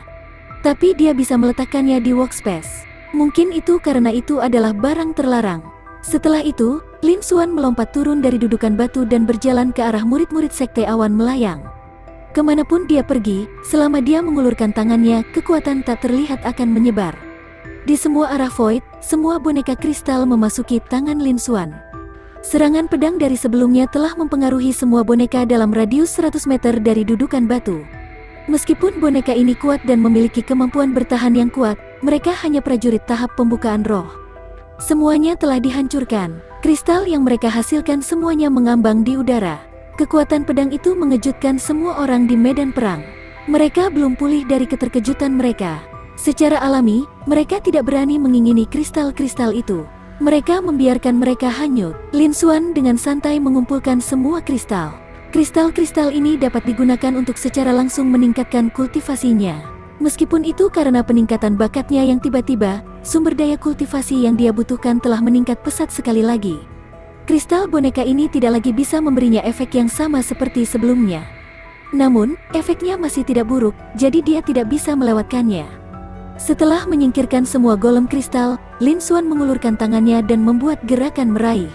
Tapi dia bisa meletakkannya di workspace. Mungkin itu karena itu adalah barang terlarang. Setelah itu, Lin Xuan melompat turun dari dudukan batu dan berjalan ke arah murid-murid Sekte Awan Melayang. Kemanapun dia pergi, selama dia mengulurkan tangannya, kekuatan tak terlihat akan menyebar. Di semua arah void, semua boneka kristal memasuki tangan Lin Xuan. Serangan pedang dari sebelumnya telah mempengaruhi semua boneka dalam radius 100 meter dari dudukan batu. Meskipun boneka ini kuat dan memiliki kemampuan bertahan yang kuat, mereka hanya prajurit tahap pembukaan roh. Semuanya telah dihancurkan. Kristal yang mereka hasilkan semuanya mengambang di udara. Kekuatan pedang itu mengejutkan semua orang di medan perang. Mereka belum pulih dari keterkejutan mereka. Secara alami, mereka tidak berani mengingini kristal-kristal itu. Mereka membiarkan mereka hanyut. Lin Xuan dengan santai mengumpulkan semua kristal. Kristal-kristal ini dapat digunakan untuk secara langsung meningkatkan kultivasinya. Meskipun itu karena peningkatan bakatnya yang tiba-tiba, sumber daya kultivasi yang dia butuhkan telah meningkat pesat sekali lagi. Kristal boneka ini tidak lagi bisa memberinya efek yang sama seperti sebelumnya. Namun, efeknya masih tidak buruk, jadi dia tidak bisa melewatkannya. Setelah menyingkirkan semua golem kristal, Lin Xuan mengulurkan tangannya dan membuat gerakan meraih.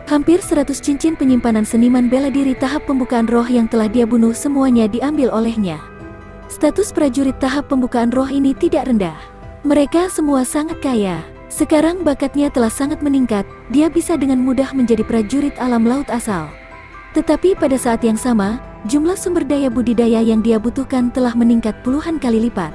Hampir 100 cincin penyimpanan seniman bela diri tahap pembukaan roh yang telah dia bunuh semuanya diambil olehnya. Status prajurit tahap pembukaan roh ini tidak rendah. Mereka semua sangat kaya. Sekarang bakatnya telah sangat meningkat, dia bisa dengan mudah menjadi prajurit alam laut asal. Tetapi pada saat yang sama, jumlah sumber daya budidaya yang dia butuhkan telah meningkat puluhan kali lipat.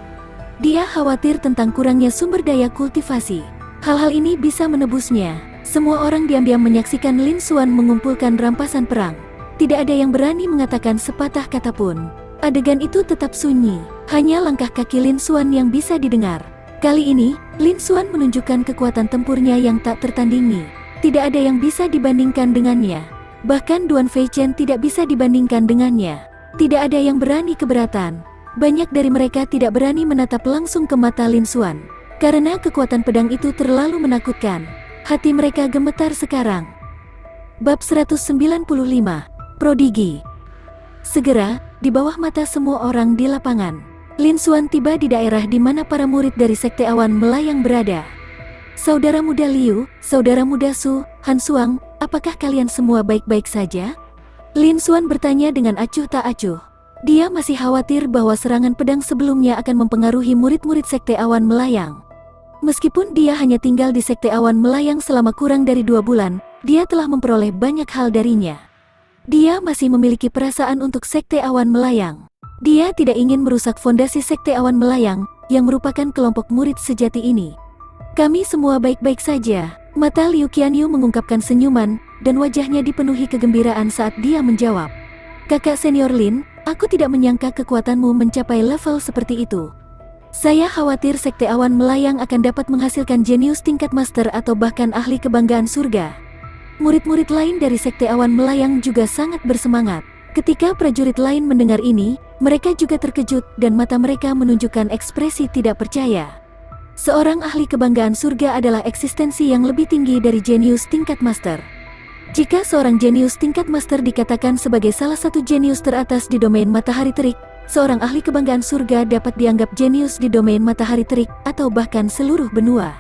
Dia khawatir tentang kurangnya sumber daya kultivasi. Hal-hal ini bisa menebusnya. Semua orang diam-diam menyaksikan Lin Xuan mengumpulkan rampasan perang. Tidak ada yang berani mengatakan sepatah kata pun. Adegan itu tetap sunyi, hanya langkah kaki Lin Xuan yang bisa didengar. Kali ini, Lin Xuan menunjukkan kekuatan tempurnya yang tak tertandingi. Tidak ada yang bisa dibandingkan dengannya. Bahkan Duan Feichen tidak bisa dibandingkan dengannya. Tidak ada yang berani keberatan. Banyak dari mereka tidak berani menatap langsung ke mata Lin Xuan. Karena kekuatan pedang itu terlalu menakutkan. Hati mereka gemetar sekarang. Bab 195, Prodigi. Segera, di bawah mata semua orang di lapangan, Lin Xuan tiba di daerah di mana para murid dari Sekte Awan Melayang berada. Saudara muda Liu, saudara muda Su, Han Suang, apakah kalian semua baik-baik saja? Lin Xuan bertanya dengan acuh tak acuh. Dia masih khawatir bahwa serangan pedang sebelumnya akan mempengaruhi murid-murid Sekte Awan Melayang. Meskipun dia hanya tinggal di Sekte Awan Melayang selama kurang dari 2 bulan, dia telah memperoleh banyak hal darinya. Dia masih memiliki perasaan untuk Sekte Awan Melayang. Dia tidak ingin merusak fondasi Sekte Awan Melayang, yang merupakan kelompok murid sejati ini. Kami semua baik-baik saja. Mata Liu Qianyu mengungkapkan senyuman, dan wajahnya dipenuhi kegembiraan saat dia menjawab. Kakak senior Lin, aku tidak menyangka kekuatanmu mencapai level seperti itu. Saya khawatir Sekte Awan Melayang akan dapat menghasilkan jenius tingkat master atau bahkan ahli kebanggaan surga. Murid-murid lain dari Sekte Awan Melayang juga sangat bersemangat. Ketika prajurit lain mendengar ini, mereka juga terkejut dan mata mereka menunjukkan ekspresi tidak percaya. Seorang ahli kebanggaan surga adalah eksistensi yang lebih tinggi dari jenius tingkat master. Jika seorang jenius tingkat master dikatakan sebagai salah satu jenius teratas di domain matahari terik, seorang ahli kebanggaan surga dapat dianggap jenius di domain matahari terik atau bahkan seluruh benua.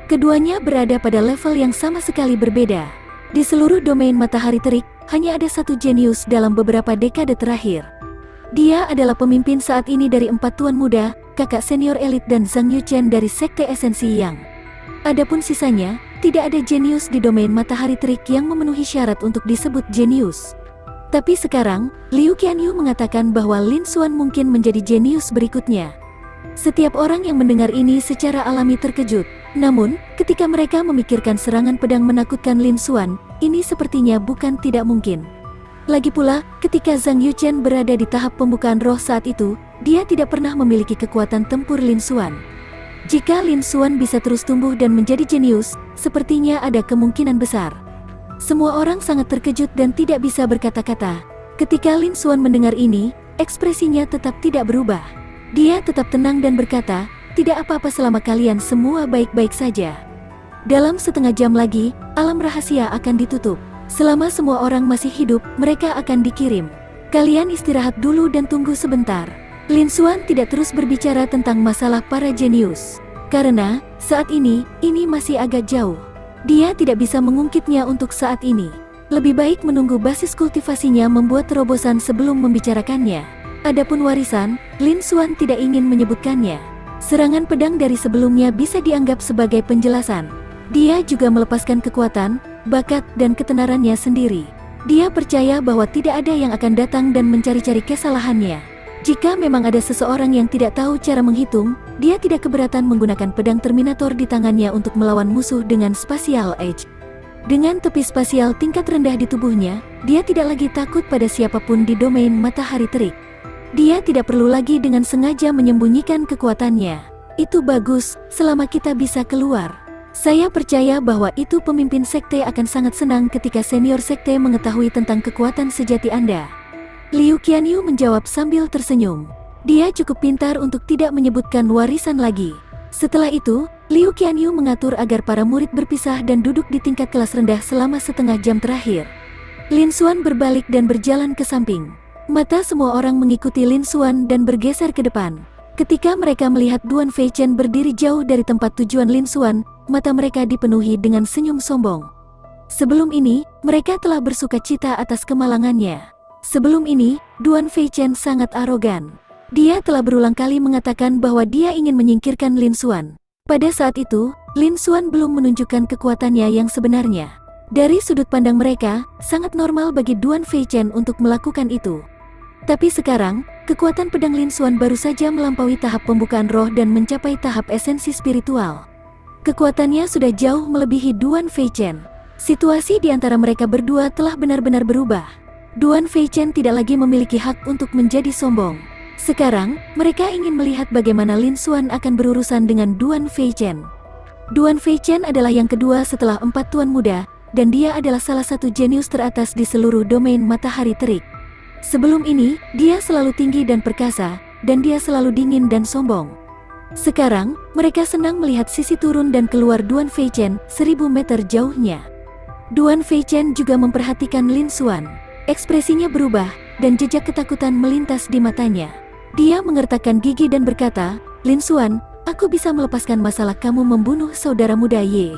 Keduanya berada pada level yang sama sekali berbeda. Di seluruh domain matahari terik, hanya ada satu jenius dalam beberapa dekade terakhir. Dia adalah pemimpin saat ini dari 4 tuan muda, kakak senior elit dan Zhang Yuchen dari Sekte Esensi Yang. Adapun sisanya, tidak ada jenius di domain matahari terik yang memenuhi syarat untuk disebut jenius. Tapi sekarang, Liu Qianyu mengatakan bahwa Lin Xuan mungkin menjadi jenius berikutnya. Setiap orang yang mendengar ini secara alami terkejut. Namun, ketika mereka memikirkan serangan pedang menakutkan Lin Xuan, ini sepertinya bukan tidak mungkin. Lagi pula, ketika Zhang Yuchen berada di tahap pembukaan roh saat itu, dia tidak pernah memiliki kekuatan tempur Lin Xuan. Jika Lin Xuan bisa terus tumbuh dan menjadi jenius, sepertinya ada kemungkinan besar. Semua orang sangat terkejut dan tidak bisa berkata-kata. Ketika Lin Xuan mendengar ini, ekspresinya tetap tidak berubah. Dia tetap tenang dan berkata, tidak apa-apa selama kalian semua baik-baik saja. Dalam setengah jam lagi, alam rahasia akan ditutup. Selama semua orang masih hidup, mereka akan dikirim. Kalian istirahat dulu dan tunggu sebentar. Lin Xuan tidak terus berbicara tentang masalah para jenius. Karena, saat ini masih agak jauh. Dia tidak bisa mengungkitnya untuk saat ini. Lebih baik menunggu basis kultivasinya membuat terobosan sebelum membicarakannya. Adapun warisan, Lin Xuan tidak ingin menyebutkannya. Serangan pedang dari sebelumnya bisa dianggap sebagai penjelasan. Dia juga melepaskan kekuatan, bakat, dan ketenarannya sendiri. Dia percaya bahwa tidak ada yang akan datang dan mencari-cari kesalahannya. Jika memang ada seseorang yang tidak tahu cara menghitung, dia tidak keberatan menggunakan pedang Terminator di tangannya untuk melawan musuh dengan Spatial Edge. Dengan tepi spasial tingkat rendah di tubuhnya, dia tidak lagi takut pada siapapun di domain matahari terik. Dia tidak perlu lagi dengan sengaja menyembunyikan kekuatannya. Itu bagus, selama kita bisa keluar. Saya percaya bahwa itu pemimpin sekte akan sangat senang ketika senior sekte mengetahui tentang kekuatan sejati Anda. Liu Qianyu menjawab sambil tersenyum. Dia cukup pintar untuk tidak menyebutkan warisan lagi. Setelah itu, Liu Qianyu mengatur agar para murid berpisah dan duduk di tingkat kelas rendah selama setengah jam terakhir. Lin Xuan berbalik dan berjalan ke samping. Mata semua orang mengikuti Lin Xuan dan bergeser ke depan. Ketika mereka melihat Duan Feichen berdiri jauh dari tempat tujuan Lin Xuan, mata mereka dipenuhi dengan senyum sombong. Sebelum ini, mereka telah bersukacita atas kemalangannya. Sebelum ini, Duan Feichen sangat arogan. Dia telah berulang kali mengatakan bahwa dia ingin menyingkirkan Lin Xuan. Pada saat itu, Lin Xuan belum menunjukkan kekuatannya yang sebenarnya. Dari sudut pandang mereka, sangat normal bagi Duan Feichen untuk melakukan itu. Tapi sekarang, kekuatan pedang Lin Xuan baru saja melampaui tahap pembukaan roh dan mencapai tahap esensi spiritual. Kekuatannya sudah jauh melebihi Duan Feichen. Situasi di antara mereka berdua telah benar-benar berubah. Duan Feichen tidak lagi memiliki hak untuk menjadi sombong. Sekarang, mereka ingin melihat bagaimana Lin Xuan akan berurusan dengan Duan Feichen. Duan Feichen adalah yang kedua setelah 4 tuan muda, dan dia adalah salah satu jenius teratas di seluruh domain matahari terik. Sebelum ini, dia selalu tinggi dan perkasa, dan dia selalu dingin dan sombong. Sekarang, mereka senang melihat sisi turun dan keluar Duan Feichen 1000 meter jauhnya. Duan Feichen juga memperhatikan Lin Xuan. Ekspresinya berubah, dan jejak ketakutan melintas di matanya. Dia mengertakkan gigi dan berkata, Lin Xuan, aku bisa melepaskan masalah kamu membunuh saudara muda Ye.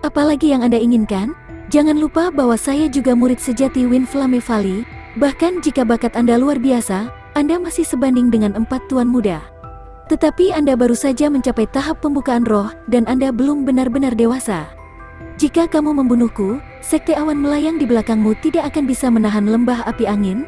Apalagi yang Anda inginkan? Jangan lupa bahwa saya juga murid sejati Wind Flame Valley. Bahkan jika bakat Anda luar biasa, Anda masih sebanding dengan 4 tuan muda. Tetapi Anda baru saja mencapai tahap pembukaan roh, dan Anda belum benar-benar dewasa. Jika kamu membunuhku, sekte awan melayang di belakangmu tidak akan bisa menahan lembah api angin.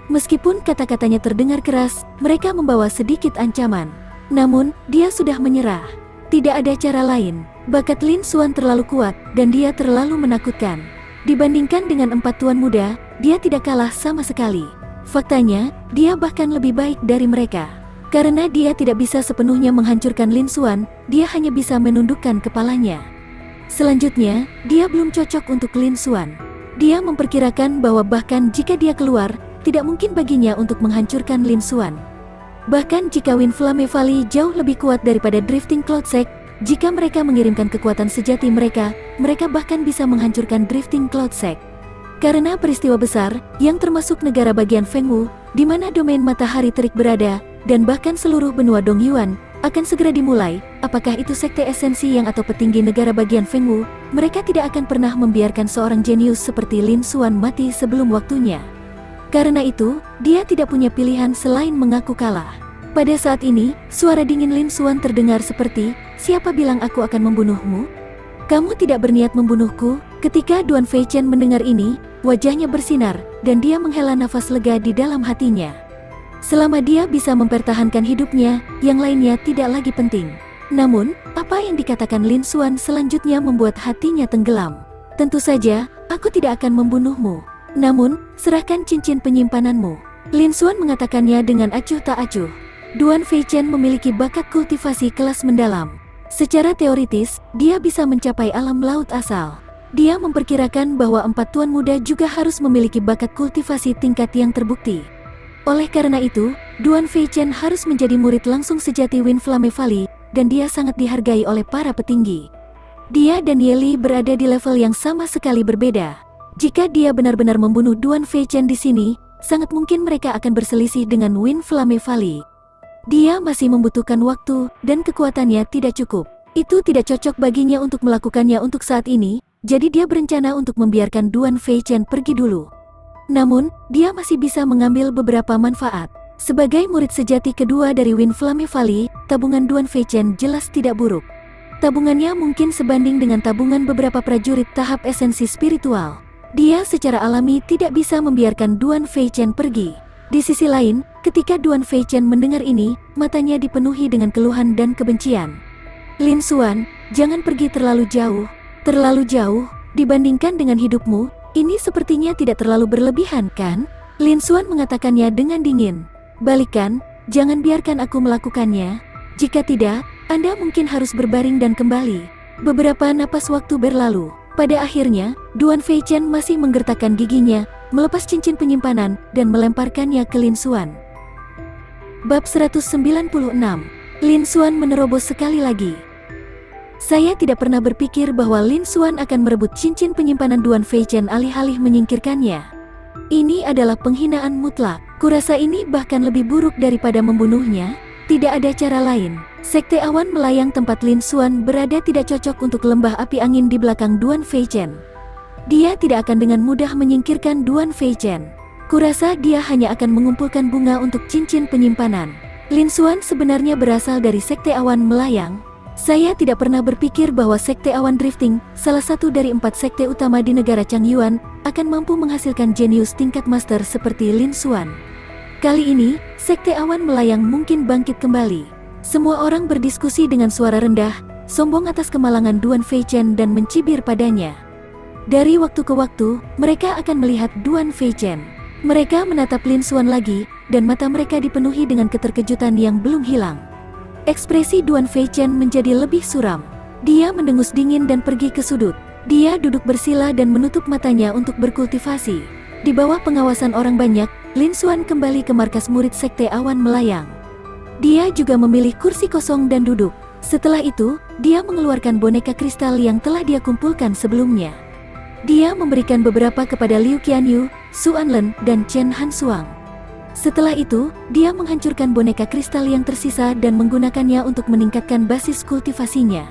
Meskipun kata-katanya terdengar keras, mereka membawa sedikit ancaman. Namun, dia sudah menyerah. Tidak ada cara lain. Bakat Lin Xuan terlalu kuat, dan dia terlalu menakutkan. Dibandingkan dengan 4 tuan muda, dia tidak kalah sama sekali. Faktanya, dia bahkan lebih baik dari mereka. Karena dia tidak bisa sepenuhnya menghancurkan Lin Xuan, dia hanya bisa menundukkan kepalanya. Selanjutnya, dia belum cocok untuk Lin Xuan. Dia memperkirakan bahwa bahkan jika dia keluar, tidak mungkin baginya untuk menghancurkan Lin Xuan. Bahkan jika Wind Flame Valley jauh lebih kuat daripada Drifting Cloud Sect, jika mereka mengirimkan kekuatan sejati mereka, mereka bahkan bisa menghancurkan Drifting Cloud Sect. Karena peristiwa besar, yang termasuk negara bagian Fengwu, di mana domain matahari terik berada, dan bahkan seluruh benua Dongyuan, akan segera dimulai. Apakah itu sekte esensi yang atau petinggi negara bagian Fengwu, mereka tidak akan pernah membiarkan seorang jenius seperti Lin Xuan mati sebelum waktunya. Karena itu, dia tidak punya pilihan selain mengaku kalah. Pada saat ini, suara dingin Lin Xuan terdengar seperti, siapa bilang aku akan membunuhmu? Kamu tidak berniat membunuhku. Ketika Duan Feichen mendengar ini, wajahnya bersinar, dan dia menghela nafas lega di dalam hatinya. Selama dia bisa mempertahankan hidupnya, yang lainnya tidak lagi penting. Namun, apa yang dikatakan Lin Xuan selanjutnya membuat hatinya tenggelam. Tentu saja, aku tidak akan membunuhmu. Namun, serahkan cincin penyimpananmu. Lin Xuan mengatakannya dengan acuh tak acuh. Duan Feichen memiliki bakat kultivasi kelas mendalam. Secara teoritis, dia bisa mencapai alam laut asal. Dia memperkirakan bahwa 4 tuan muda juga harus memiliki bakat kultivasi tingkat yang terbukti. Oleh karena itu, Duan Feichen harus menjadi murid langsung sejati Wind Flame Valley, dan dia sangat dihargai oleh para petinggi. Dia dan Ye Li berada di level yang sama sekali berbeda. Jika dia benar-benar membunuh Duan Feichen di sini, sangat mungkin mereka akan berselisih dengan Wind Flame Valley. Dia masih membutuhkan waktu, dan kekuatannya tidak cukup. Itu tidak cocok baginya untuk melakukannya untuk saat ini, jadi dia berencana untuk membiarkan Duan Feichen pergi dulu. Namun, dia masih bisa mengambil beberapa manfaat. Sebagai murid sejati kedua dari Wind Flame Valley, tabungan Duan Feichen jelas tidak buruk. Tabungannya mungkin sebanding dengan tabungan beberapa prajurit tahap esensi spiritual. Dia secara alami tidak bisa membiarkan Duan Feichen pergi. Di sisi lain, ketika Duan Feichen mendengar ini, matanya dipenuhi dengan keluhan dan kebencian. Lin Xuan, jangan pergi terlalu jauh. Terlalu jauh. Dibandingkan dengan hidupmu, ini sepertinya tidak terlalu berlebihan, kan? Lin Xuan mengatakannya dengan dingin. Balikan, jangan biarkan aku melakukannya. Jika tidak, Anda mungkin harus berbaring dan kembali. Beberapa napas waktu berlalu. Pada akhirnya, Duan Feichen masih menggertakkan giginya, melepas cincin penyimpanan, dan melemparkannya ke Lin Xuan. Bab 196. Lin Xuan menerobos sekali lagi. Saya tidak pernah berpikir bahwa Lin Xuan akan merebut cincin penyimpanan Duan Feichen alih-alih menyingkirkannya. Ini adalah penghinaan mutlak. Kurasa ini bahkan lebih buruk daripada membunuhnya. Tidak ada cara lain. Sekte awan melayang tempat Lin Xuan berada tidak cocok untuk lembah api angin di belakang Duan Feichen. Dia tidak akan dengan mudah menyingkirkan Duan Feichen. Kurasa dia hanya akan mengumpulkan bunga untuk cincin penyimpanan. Lin Xuan sebenarnya berasal dari Sekte Awan Melayang. Saya tidak pernah berpikir bahwa Sekte Awan Drifting, salah satu dari 4 sekte utama di negara Changyuan, akan mampu menghasilkan jenius tingkat master seperti Lin Xuan. Kali ini, Sekte Awan Melayang mungkin bangkit kembali. Semua orang berdiskusi dengan suara rendah, sombong atas kemalangan Duan Feichen dan mencibir padanya. Dari waktu ke waktu, mereka akan melihat Duan Feichen. Mereka menatap Lin Xuan lagi, dan mata mereka dipenuhi dengan keterkejutan yang belum hilang. Ekspresi Duan Feichen menjadi lebih suram. Dia mendengus dingin dan pergi ke sudut. Dia duduk bersila dan menutup matanya untuk berkultivasi. Di bawah pengawasan orang banyak, Lin Xuan kembali ke markas murid Sekte Awan Melayang. Dia juga memilih kursi kosong dan duduk. Setelah itu, dia mengeluarkan boneka kristal yang telah dia kumpulkan sebelumnya. Dia memberikan beberapa kepada Liu Qianyu, Su Anlen, dan Chen Hansuang. Setelah itu, dia menghancurkan boneka kristal yang tersisa dan menggunakannya untuk meningkatkan basis kultivasinya.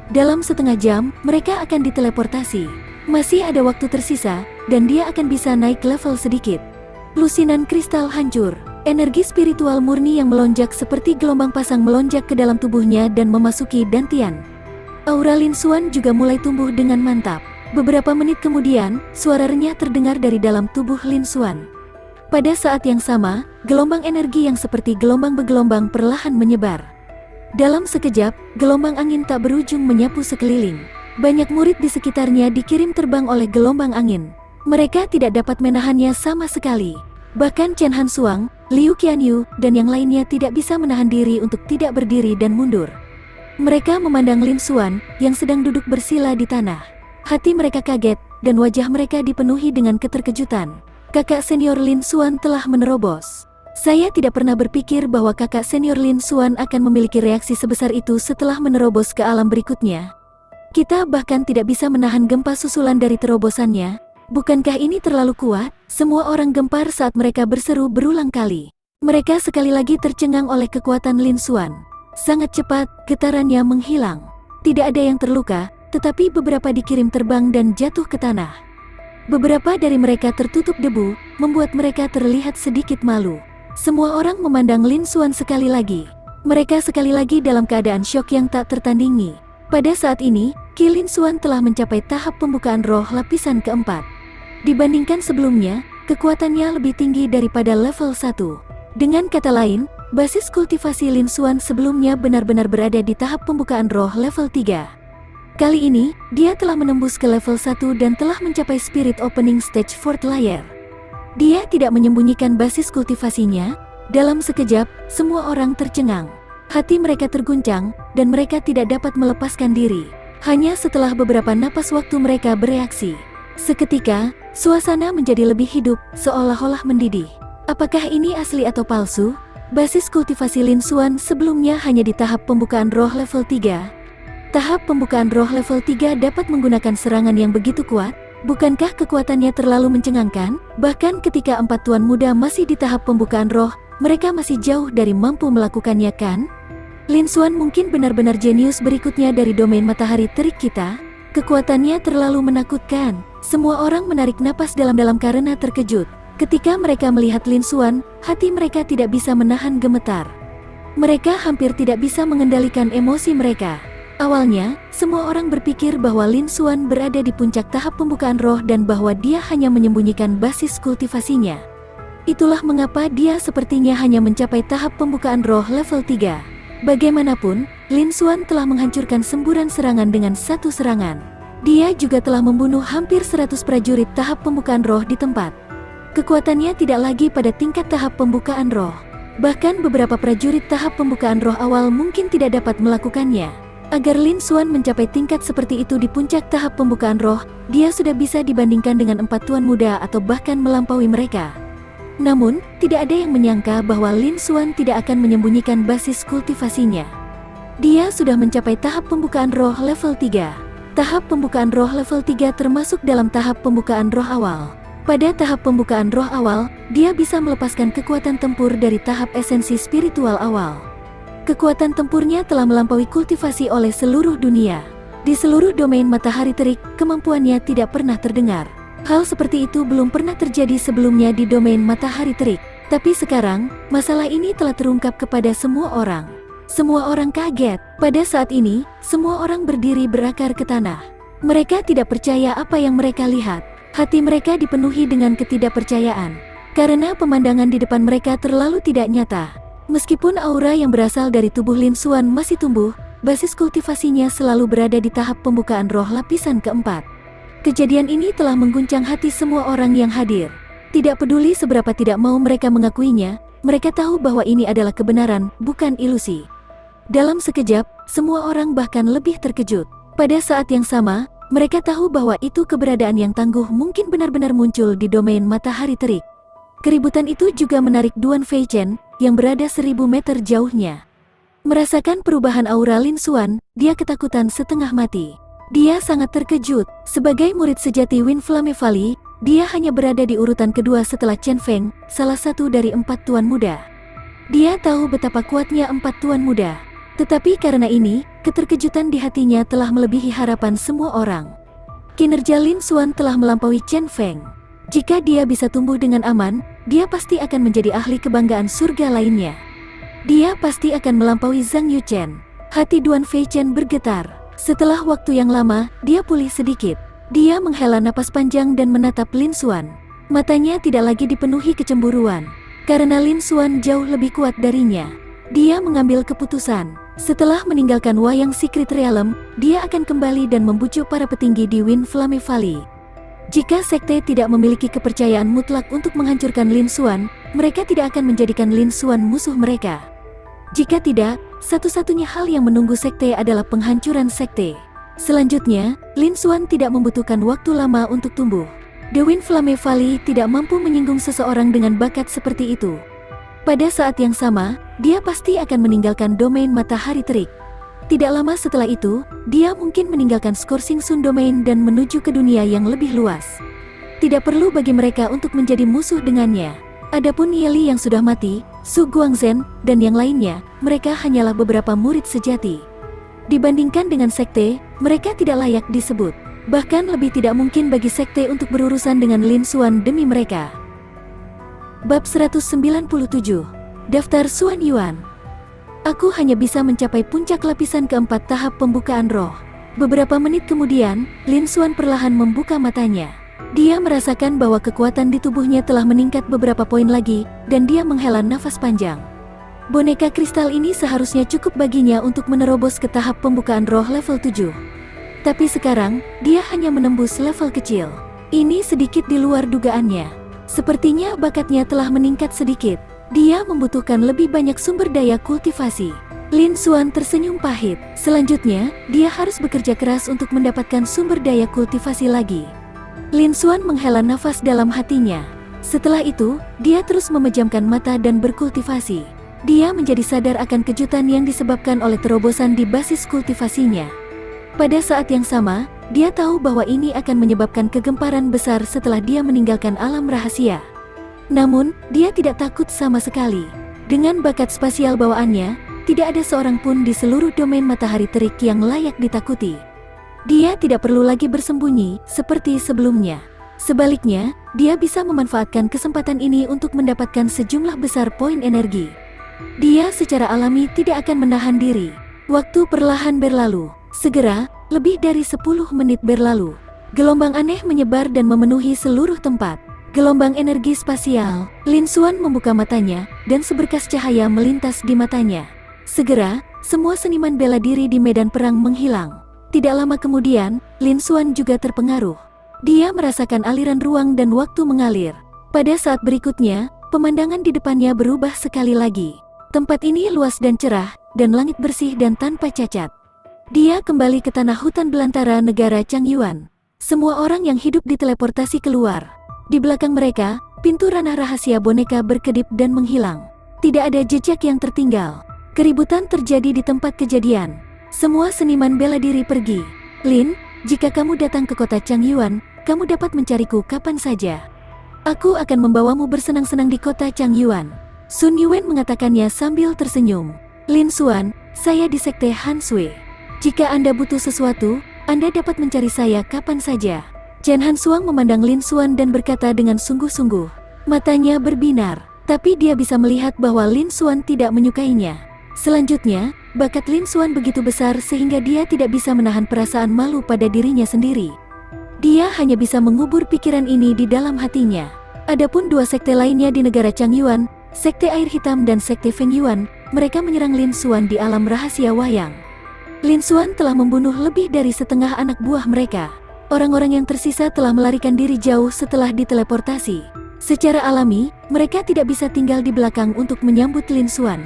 Dalam setengah jam, mereka akan diteleportasi. Masih ada waktu tersisa, dan dia akan bisa naik level sedikit. Lusinan kristal hancur. Energi spiritual murni yang melonjak seperti gelombang pasang melonjak ke dalam tubuhnya dan memasuki dantian. Aura Lin Xuan juga mulai tumbuh dengan mantap. Beberapa menit kemudian, suara renyah terdengar dari dalam tubuh Lin Xuan. Pada saat yang sama, gelombang energi yang seperti gelombang bergelombang perlahan menyebar. Dalam sekejap, gelombang angin tak berujung menyapu sekeliling. Banyak murid di sekitarnya dikirim terbang oleh gelombang angin. Mereka tidak dapat menahannya sama sekali. Bahkan Chen Hansuang, Liu Qianyu, dan yang lainnya tidak bisa menahan diri untuk tidak berdiri dan mundur. Mereka memandang Lin Xuan, yang sedang duduk bersila di tanah. Hati mereka kaget, dan wajah mereka dipenuhi dengan keterkejutan. Kakak senior Lin Xuan telah menerobos. Saya tidak pernah berpikir bahwa kakak senior Lin Xuan akan memiliki reaksi sebesar itu setelah menerobos ke alam berikutnya. Kita bahkan tidak bisa menahan gempa susulan dari terobosannya. Bukankah ini terlalu kuat? Semua orang gempar saat mereka berseru berulang kali. Mereka sekali lagi tercengang oleh kekuatan Lin Xuan. Sangat cepat, getarannya menghilang. Tidak ada yang terluka, tetapi beberapa dikirim terbang dan jatuh ke tanah. Beberapa dari mereka tertutup debu, membuat mereka terlihat sedikit malu. Semua orang memandang Lin Xuan sekali lagi. Mereka sekali lagi dalam keadaan syok yang tak tertandingi. Pada saat ini, Qi Lin Xuan telah mencapai tahap pembukaan roh lapisan keempat. Dibandingkan sebelumnya, kekuatannya lebih tinggi daripada level 1. Dengan kata lain, basis kultivasi Lin Xuan sebelumnya benar-benar berada di tahap pembukaan roh level 3. Kali ini, dia telah menembus ke level 1 dan telah mencapai Spirit Opening Stage 4th Layer. Dia tidak menyembunyikan basis kultivasinya. Dalam sekejap, semua orang tercengang. Hati mereka terguncang, dan mereka tidak dapat melepaskan diri. Hanya setelah beberapa napas waktu mereka bereaksi. Seketika, suasana menjadi lebih hidup, seolah-olah mendidih. Apakah ini asli atau palsu? Basis kultivasi Lin Xuan sebelumnya hanya di tahap pembukaan roh level 3. Tahap pembukaan roh level 3 dapat menggunakan serangan yang begitu kuat. Bukankah kekuatannya terlalu mencengangkan? Bahkan ketika 4 tuan muda masih di tahap pembukaan roh, mereka masih jauh dari mampu melakukannya, kan? Lin Xuan mungkin benar-benar jenius berikutnya dari domain matahari terik kita. Kekuatannya terlalu menakutkan. Semua orang menarik napas dalam-dalam karena terkejut. Ketika mereka melihat Lin Xuan, hati mereka tidak bisa menahan gemetar. Mereka hampir tidak bisa mengendalikan emosi mereka. Awalnya, semua orang berpikir bahwa Lin Xuan berada di puncak tahap pembukaan roh dan bahwa dia hanya menyembunyikan basis kultivasinya. Itulah mengapa dia sepertinya hanya mencapai tahap pembukaan roh level 3. Bagaimanapun, Lin Xuan telah menghancurkan semburan serangan dengan satu serangan. Dia juga telah membunuh hampir 100 prajurit tahap pembukaan roh di tempat. Kekuatannya tidak lagi pada tingkat tahap pembukaan roh. Bahkan beberapa prajurit tahap pembukaan roh awal mungkin tidak dapat melakukannya. Agar Lin Xuan mencapai tingkat seperti itu di puncak tahap pembukaan roh, dia sudah bisa dibandingkan dengan 4 tuan muda atau bahkan melampaui mereka. Namun, tidak ada yang menyangka bahwa Lin Xuan tidak akan menyembunyikan basis kultivasinya. Dia sudah mencapai tahap pembukaan roh level 3. Tahap pembukaan roh level 3 termasuk dalam tahap pembukaan roh awal. Pada tahap pembukaan roh awal, dia bisa melepaskan kekuatan tempur dari tahap esensi spiritual awal. Kekuatan tempurnya telah melampaui kultivasi oleh seluruh dunia. Di seluruh domain matahari terik, kemampuannya tidak pernah terdengar. Hal seperti itu belum pernah terjadi sebelumnya di domain matahari terik. Tapi sekarang, masalah ini telah terungkap kepada semua orang. Semua orang kaget. Pada saat ini, semua orang berdiri berakar ke tanah. Mereka tidak percaya apa yang mereka lihat. Hati mereka dipenuhi dengan ketidakpercayaan. Karena pemandangan di depan mereka terlalu tidak nyata. Meskipun aura yang berasal dari tubuh Lin Xuan masih tumbuh, basis kultivasinya selalu berada di tahap pembukaan roh lapisan keempat. Kejadian ini telah mengguncang hati semua orang yang hadir. Tidak peduli seberapa tidak mau mereka mengakuinya, mereka tahu bahwa ini adalah kebenaran, bukan ilusi. Dalam sekejap, semua orang bahkan lebih terkejut. Pada saat yang sama, mereka tahu bahwa itu keberadaan yang tangguh mungkin benar-benar muncul di domain matahari terik. Keributan itu juga menarik Duan Feichen, yang berada 1000 meter jauhnya. Merasakan perubahan aura Lin Xuan, dia ketakutan setengah mati. Dia sangat terkejut. Sebagai murid sejati Wind Flame Valley, dia hanya berada di urutan kedua setelah Chen Feng, salah satu dari 4 tuan muda. Dia tahu betapa kuatnya 4 tuan muda. Tetapi karena ini, keterkejutan di hatinya telah melebihi harapan semua orang. Kinerja Lin Xuan telah melampaui Chen Feng. Jika dia bisa tumbuh dengan aman, dia pasti akan menjadi ahli kebanggaan surga lainnya. Dia pasti akan melampaui Zhang Yuchen. Hati Duan Feichen bergetar. Setelah waktu yang lama, dia pulih sedikit. Dia menghela napas panjang dan menatap Lin Xuan. Matanya tidak lagi dipenuhi kecemburuan. Karena Lin Xuan jauh lebih kuat darinya. Dia mengambil keputusan. Setelah meninggalkan Wayang Secret Realm, dia akan kembali dan membujuk para petinggi di Wind Flame Valley. Jika sekte tidak memiliki kepercayaan mutlak untuk menghancurkan Lin Xuan, mereka tidak akan menjadikan Lin Xuan musuh mereka. Jika tidak, satu-satunya hal yang menunggu sekte adalah penghancuran sekte. Selanjutnya, Lin Xuan tidak membutuhkan waktu lama untuk tumbuh. The Wind Flame Valley tidak mampu menyinggung seseorang dengan bakat seperti itu. Pada saat yang sama, dia pasti akan meninggalkan domain matahari terik. Tidak lama setelah itu, dia mungkin meninggalkan Scourging Sun Domain dan menuju ke dunia yang lebih luas. Tidak perlu bagi mereka untuk menjadi musuh dengannya. Adapun Ye Li yang sudah mati, Su Guangzhen, dan yang lainnya, mereka hanyalah beberapa murid sejati. Dibandingkan dengan sekte, mereka tidak layak disebut. Bahkan lebih tidak mungkin bagi sekte untuk berurusan dengan Lin Xuan demi mereka. Bab 197. Daftar Xuan Yuan. Aku hanya bisa mencapai puncak lapisan keempat tahap pembukaan roh. Beberapa menit kemudian, Lin Xuan perlahan membuka matanya. Dia merasakan bahwa kekuatan di tubuhnya telah meningkat beberapa poin lagi, dan dia menghela nafas panjang. Boneka kristal ini seharusnya cukup baginya untuk menerobos ke tahap pembukaan roh level 7. Tapi sekarang, dia hanya menembus level kecil. Ini sedikit di luar dugaannya. Sepertinya bakatnya telah meningkat sedikit. Dia membutuhkan lebih banyak sumber daya kultivasi. Lin Xuan tersenyum pahit. Selanjutnya, dia harus bekerja keras untuk mendapatkan sumber daya kultivasi lagi. Lin Xuan menghela nafas dalam hatinya. Setelah itu, dia terus memejamkan mata dan berkultivasi. Dia menjadi sadar akan kejutan yang disebabkan oleh terobosan di basis kultivasinya. Pada saat yang sama, dia tahu bahwa ini akan menyebabkan kegemparan besar setelah dia meninggalkan alam rahasia. Namun, dia tidak takut sama sekali. Dengan bakat spasial bawaannya, tidak ada seorang pun di seluruh domain matahari terik yang layak ditakuti. Dia tidak perlu lagi bersembunyi seperti sebelumnya. Sebaliknya, dia bisa memanfaatkan kesempatan ini untuk mendapatkan sejumlah besar poin energi. Dia secara alami tidak akan menahan diri. Waktu perlahan berlalu. Segera, lebih dari 10 menit berlalu. Gelombang aneh menyebar dan memenuhi seluruh tempat. Gelombang energi spasial. Lin Xuan membuka matanya, dan seberkas cahaya melintas di matanya. Segera, semua seniman bela diri di medan perang menghilang. Tidak lama kemudian, Lin Xuan juga terpengaruh. Dia merasakan aliran ruang dan waktu mengalir. Pada saat berikutnya, pemandangan di depannya berubah sekali lagi. Tempat ini luas dan cerah, dan langit bersih dan tanpa cacat. Dia kembali ke tanah hutan belantara negara Changyuan. Semua orang yang hidup diteleportasi keluar. Di belakang mereka, pintu ranah rahasia boneka berkedip dan menghilang. Tidak ada jejak yang tertinggal. Keributan terjadi di tempat kejadian. Semua seniman bela diri pergi. Lin, jika kamu datang ke kota Changyuan, kamu dapat mencariku kapan saja. Aku akan membawamu bersenang-senang di kota Changyuan. Sun Yuan mengatakannya sambil tersenyum. Lin Xuan, saya di sekte Han Sui. Jika Anda butuh sesuatu, Anda dapat mencari saya kapan saja. Chen Hansuang memandang Lin Xuan dan berkata dengan sungguh-sungguh. Matanya berbinar, tapi dia bisa melihat bahwa Lin Xuan tidak menyukainya. Selanjutnya, bakat Lin Xuan begitu besar sehingga dia tidak bisa menahan perasaan malu pada dirinya sendiri. Dia hanya bisa mengubur pikiran ini di dalam hatinya. Adapun dua sekte lainnya di negara Changyuan, sekte Air Hitam dan sekte Feng Yuan, mereka menyerang Lin Xuan di alam rahasia wayang. Lin Xuan telah membunuh lebih dari setengah anak buah mereka. Orang-orang yang tersisa telah melarikan diri jauh setelah diteleportasi. Secara alami, mereka tidak bisa tinggal di belakang untuk menyambut Lin Xuan.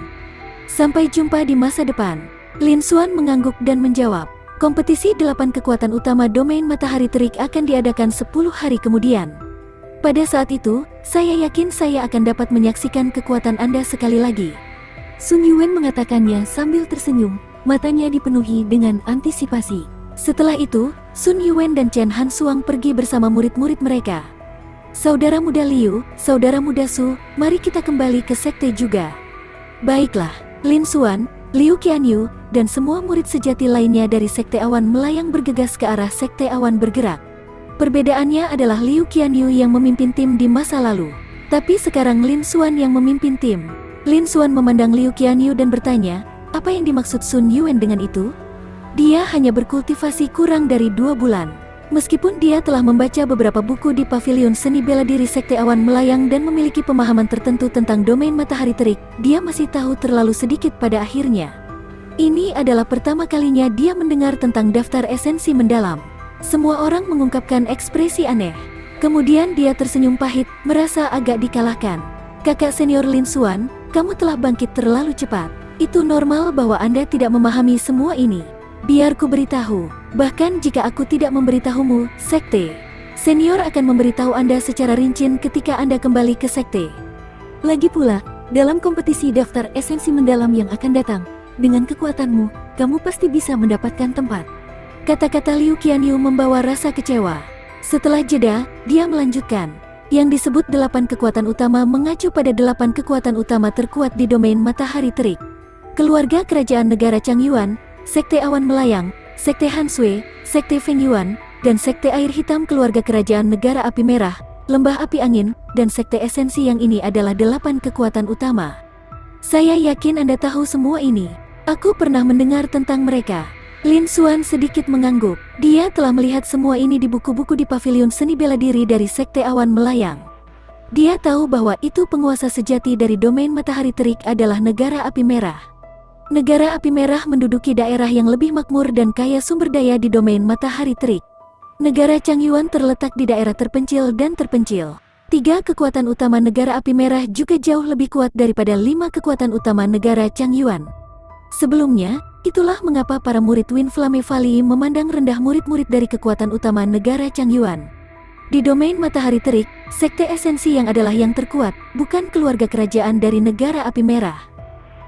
Sampai jumpa di masa depan. Lin Xuan mengangguk dan menjawab. Kompetisi 8 kekuatan utama domain matahari terik akan diadakan 10 hari kemudian. Pada saat itu, saya yakin saya akan dapat menyaksikan kekuatan Anda sekali lagi. Sun Yuan mengatakannya sambil tersenyum, matanya dipenuhi dengan antisipasi. Setelah itu, Sun Yuan dan Chen Hansuang pergi bersama murid-murid mereka. Saudara muda Liu, saudara muda Su, mari kita kembali ke sekte juga. Baiklah, Lin Xuan, Liu Qianyu, dan semua murid sejati lainnya dari sekte awan melayang bergegas ke arah sekte awan bergerak. Perbedaannya adalah Liu Qianyu yang memimpin tim di masa lalu, tapi sekarang Lin Xuan yang memimpin tim. Lin Xuan memandang Liu Qianyu dan bertanya, apa yang dimaksud Sun Yuan dengan itu? Dia hanya berkultivasi kurang dari 2 bulan. Meskipun dia telah membaca beberapa buku di pavilion seni bela diri sekte awan melayang dan memiliki pemahaman tertentu tentang domain matahari terik, dia masih tahu terlalu sedikit pada akhirnya. Ini adalah pertama kalinya dia mendengar tentang daftar esensi mendalam. Semua orang mengungkapkan ekspresi aneh. Kemudian dia tersenyum pahit, merasa agak dikalahkan. Kakak senior Lin Xuan, kamu telah bangkit terlalu cepat. Itu normal bahwa Anda tidak memahami semua ini. Biar ku beritahu, bahkan jika aku tidak memberitahumu, sekte senior akan memberitahu Anda secara rinci ketika Anda kembali ke sekte. Lagi pula, dalam kompetisi daftar esensi mendalam yang akan datang, dengan kekuatanmu, kamu pasti bisa mendapatkan tempat. Kata-kata Liu Qianyu membawa rasa kecewa. Setelah jeda, dia melanjutkan. Yang disebut 8 kekuatan utama mengacu pada 8 kekuatan utama terkuat di domain matahari terik. Keluarga kerajaan negara Changyuan, sekte awan melayang, sekte Han Sui, sekte Feng Yuan, dan sekte air hitam keluarga kerajaan negara api merah, lembah api angin, dan sekte esensi yang ini adalah 8 kekuatan utama. Saya yakin Anda tahu semua ini. Aku pernah mendengar tentang mereka. Lin Xuan sedikit mengangguk. Dia telah melihat semua ini di buku-buku di pavilion seni bela diri dari sekte awan melayang. Dia tahu bahwa itu penguasa sejati dari domain matahari terik adalah negara api merah. Negara api merah menduduki daerah yang lebih makmur dan kaya sumber daya di domain matahari terik. Negara Changyuan terletak di daerah terpencil dan terpencil. 3 kekuatan utama negara api merah juga jauh lebih kuat daripada 5 kekuatan utama negara Changyuan. Sebelumnya, itulah mengapa para murid Wind Flame Valley memandang rendah murid-murid dari kekuatan utama negara Changyuan. Di domain matahari terik, sekte esensi yang adalah yang terkuat, bukan keluarga kerajaan dari negara api merah.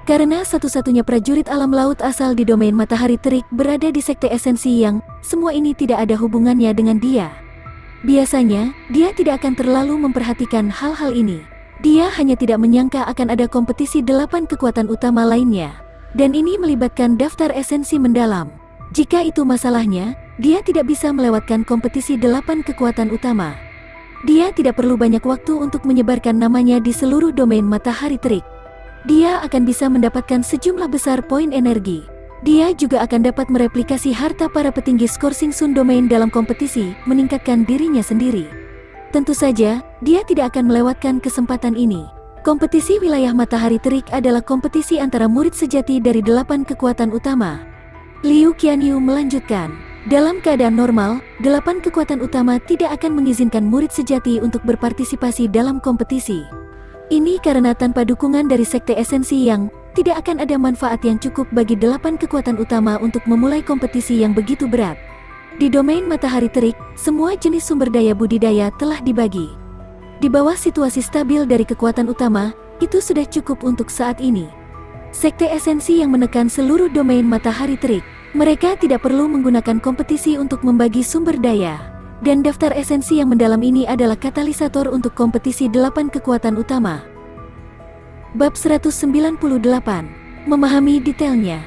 Karena satu-satunya prajurit alam laut asal di domain matahari terik berada di sekte esensi yang, semua ini tidak ada hubungannya dengan dia. Biasanya, dia tidak akan terlalu memperhatikan hal-hal ini. Dia hanya tidak menyangka akan ada kompetisi 8 kekuatan utama lainnya. Dan ini melibatkan daftar esensi mendalam. Jika itu masalahnya, dia tidak bisa melewatkan kompetisi 8 kekuatan utama. Dia tidak perlu banyak waktu untuk menyebarkan namanya di seluruh domain matahari terik. Dia akan bisa mendapatkan sejumlah besar poin energi. Dia juga akan dapat mereplikasi harta para petinggi Scorsing Sun Domain dalam kompetisi, meningkatkan dirinya sendiri. Tentu saja, dia tidak akan melewatkan kesempatan ini. Kompetisi wilayah matahari terik adalah kompetisi antara murid sejati dari 8 kekuatan utama. Liu Qianyu melanjutkan. Dalam keadaan normal, 8 kekuatan utama tidak akan mengizinkan murid sejati untuk berpartisipasi dalam kompetisi. Ini karena tanpa dukungan dari Sekte Esensi Yang, tidak akan ada manfaat yang cukup bagi 8 kekuatan utama untuk memulai kompetisi yang begitu berat. Di domain matahari terik, semua jenis sumber daya budidaya telah dibagi. Di bawah situasi stabil dari kekuatan utama, itu sudah cukup untuk saat ini. Sekte Esensi yang menekan seluruh domain matahari terik. Mereka tidak perlu menggunakan kompetisi untuk membagi sumber daya. Dan daftar esensi yang mendalam ini adalah katalisator untuk kompetisi 8 kekuatan utama. Bab 198. Memahami detailnya.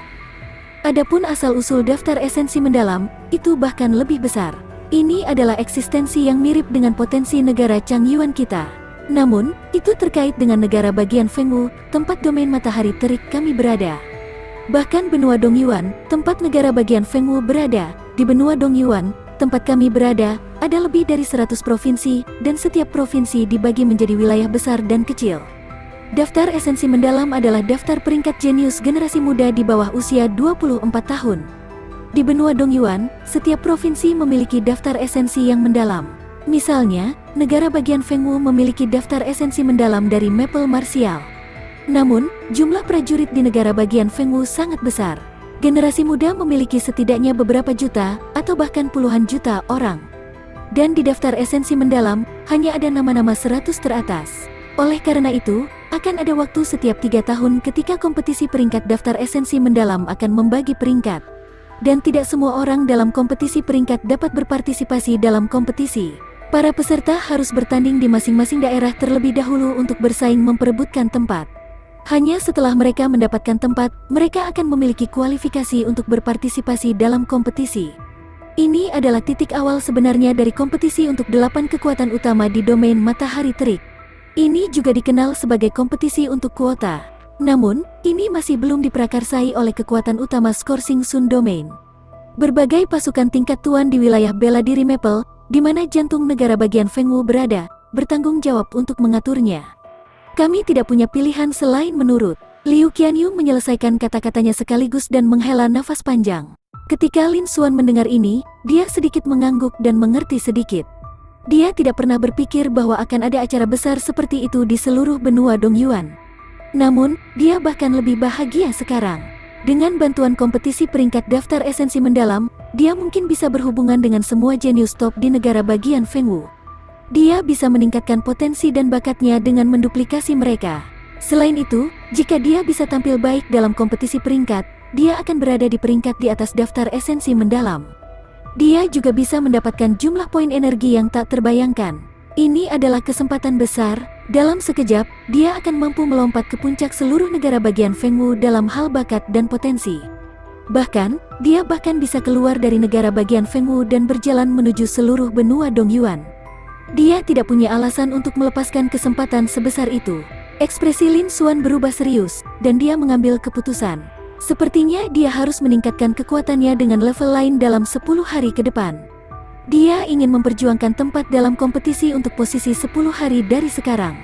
Adapun asal-usul daftar esensi mendalam, itu bahkan lebih besar. Ini adalah eksistensi yang mirip dengan potensi negara Changyuan kita. Namun, itu terkait dengan negara bagian Fengwu, tempat domain matahari terik kami berada. Bahkan benua Dongyuan, tempat negara bagian Fengwu berada, di benua Dongyuan, tempat kami berada, ada lebih dari 100 provinsi, dan setiap provinsi dibagi menjadi wilayah besar dan kecil. Daftar esensi mendalam adalah daftar peringkat jenius generasi muda di bawah usia 24 tahun. Di benua Dongyuan, setiap provinsi memiliki daftar esensi yang mendalam. Misalnya, negara bagian Fengwu memiliki daftar esensi mendalam dari Maple Martial. Namun, jumlah prajurit di negara bagian Fengwu sangat besar. Generasi muda memiliki setidaknya beberapa juta, atau bahkan puluhan juta orang. Dan di daftar esensi mendalam, hanya ada nama-nama 100 teratas. Oleh karena itu, akan ada waktu setiap 3 tahun ketika kompetisi peringkat daftar esensi mendalam akan membagi peringkat. Dan tidak semua orang dalam kompetisi peringkat dapat berpartisipasi dalam kompetisi. Para peserta harus bertanding di masing-masing daerah terlebih dahulu untuk bersaing memperebutkan tempat. Hanya setelah mereka mendapatkan tempat, mereka akan memiliki kualifikasi untuk berpartisipasi dalam kompetisi. Ini adalah titik awal sebenarnya dari kompetisi untuk 8 kekuatan utama di domain matahari terik. Ini juga dikenal sebagai kompetisi untuk kuota. Namun, ini masih belum diprakarsai oleh kekuatan utama Scorsing Sun Domain. Berbagai pasukan tingkat tuan di wilayah bela diri Maple, di mana jantung negara bagian Fengwu berada, bertanggung jawab untuk mengaturnya. Kami tidak punya pilihan selain menurut. Liu Qianyu menyelesaikan kata-katanya sekaligus dan menghela nafas panjang. Ketika Lin Xuan mendengar ini, dia sedikit mengangguk dan mengerti sedikit. Dia tidak pernah berpikir bahwa akan ada acara besar seperti itu di seluruh benua Dongyuan. Namun, dia bahkan lebih bahagia sekarang. Dengan bantuan kompetisi peringkat daftar esensi mendalam, dia mungkin bisa berhubungan dengan semua jenius top di negara bagian Fengwu. Dia bisa meningkatkan potensi dan bakatnya dengan menduplikasi mereka. Selain itu, jika dia bisa tampil baik dalam kompetisi peringkat, dia akan berada di peringkat di atas daftar esensi mendalam. Dia juga bisa mendapatkan jumlah poin energi yang tak terbayangkan. Ini adalah kesempatan besar. Dalam sekejap, dia akan mampu melompat ke puncak seluruh negara bagian Fengwu dalam hal bakat dan potensi. Bahkan, dia bisa keluar dari negara bagian Fengwu dan berjalan menuju seluruh benua Dongyuan. Dia tidak punya alasan untuk melepaskan kesempatan sebesar itu. Ekspresi Lin Xuan berubah serius, dan dia mengambil keputusan. Sepertinya dia harus meningkatkan kekuatannya dengan level lain dalam 10 hari ke depan. Dia ingin memperjuangkan tempat dalam kompetisi untuk posisi 10 hari dari sekarang.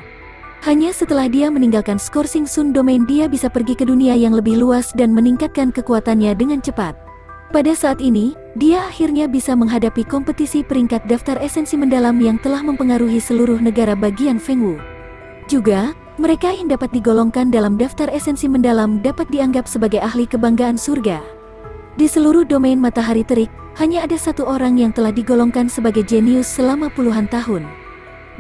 Hanya setelah dia meninggalkan Scorsing Sun Domain dia bisa pergi ke dunia yang lebih luas dan meningkatkan kekuatannya dengan cepat. Pada saat ini, dia akhirnya bisa menghadapi kompetisi peringkat daftar esensi mendalam yang telah mempengaruhi seluruh negara bagian Fengwu. Juga, mereka yang dapat digolongkan dalam daftar esensi mendalam dapat dianggap sebagai ahli kebanggaan surga. Di seluruh domain matahari terik, hanya ada satu orang yang telah digolongkan sebagai jenius selama puluhan tahun.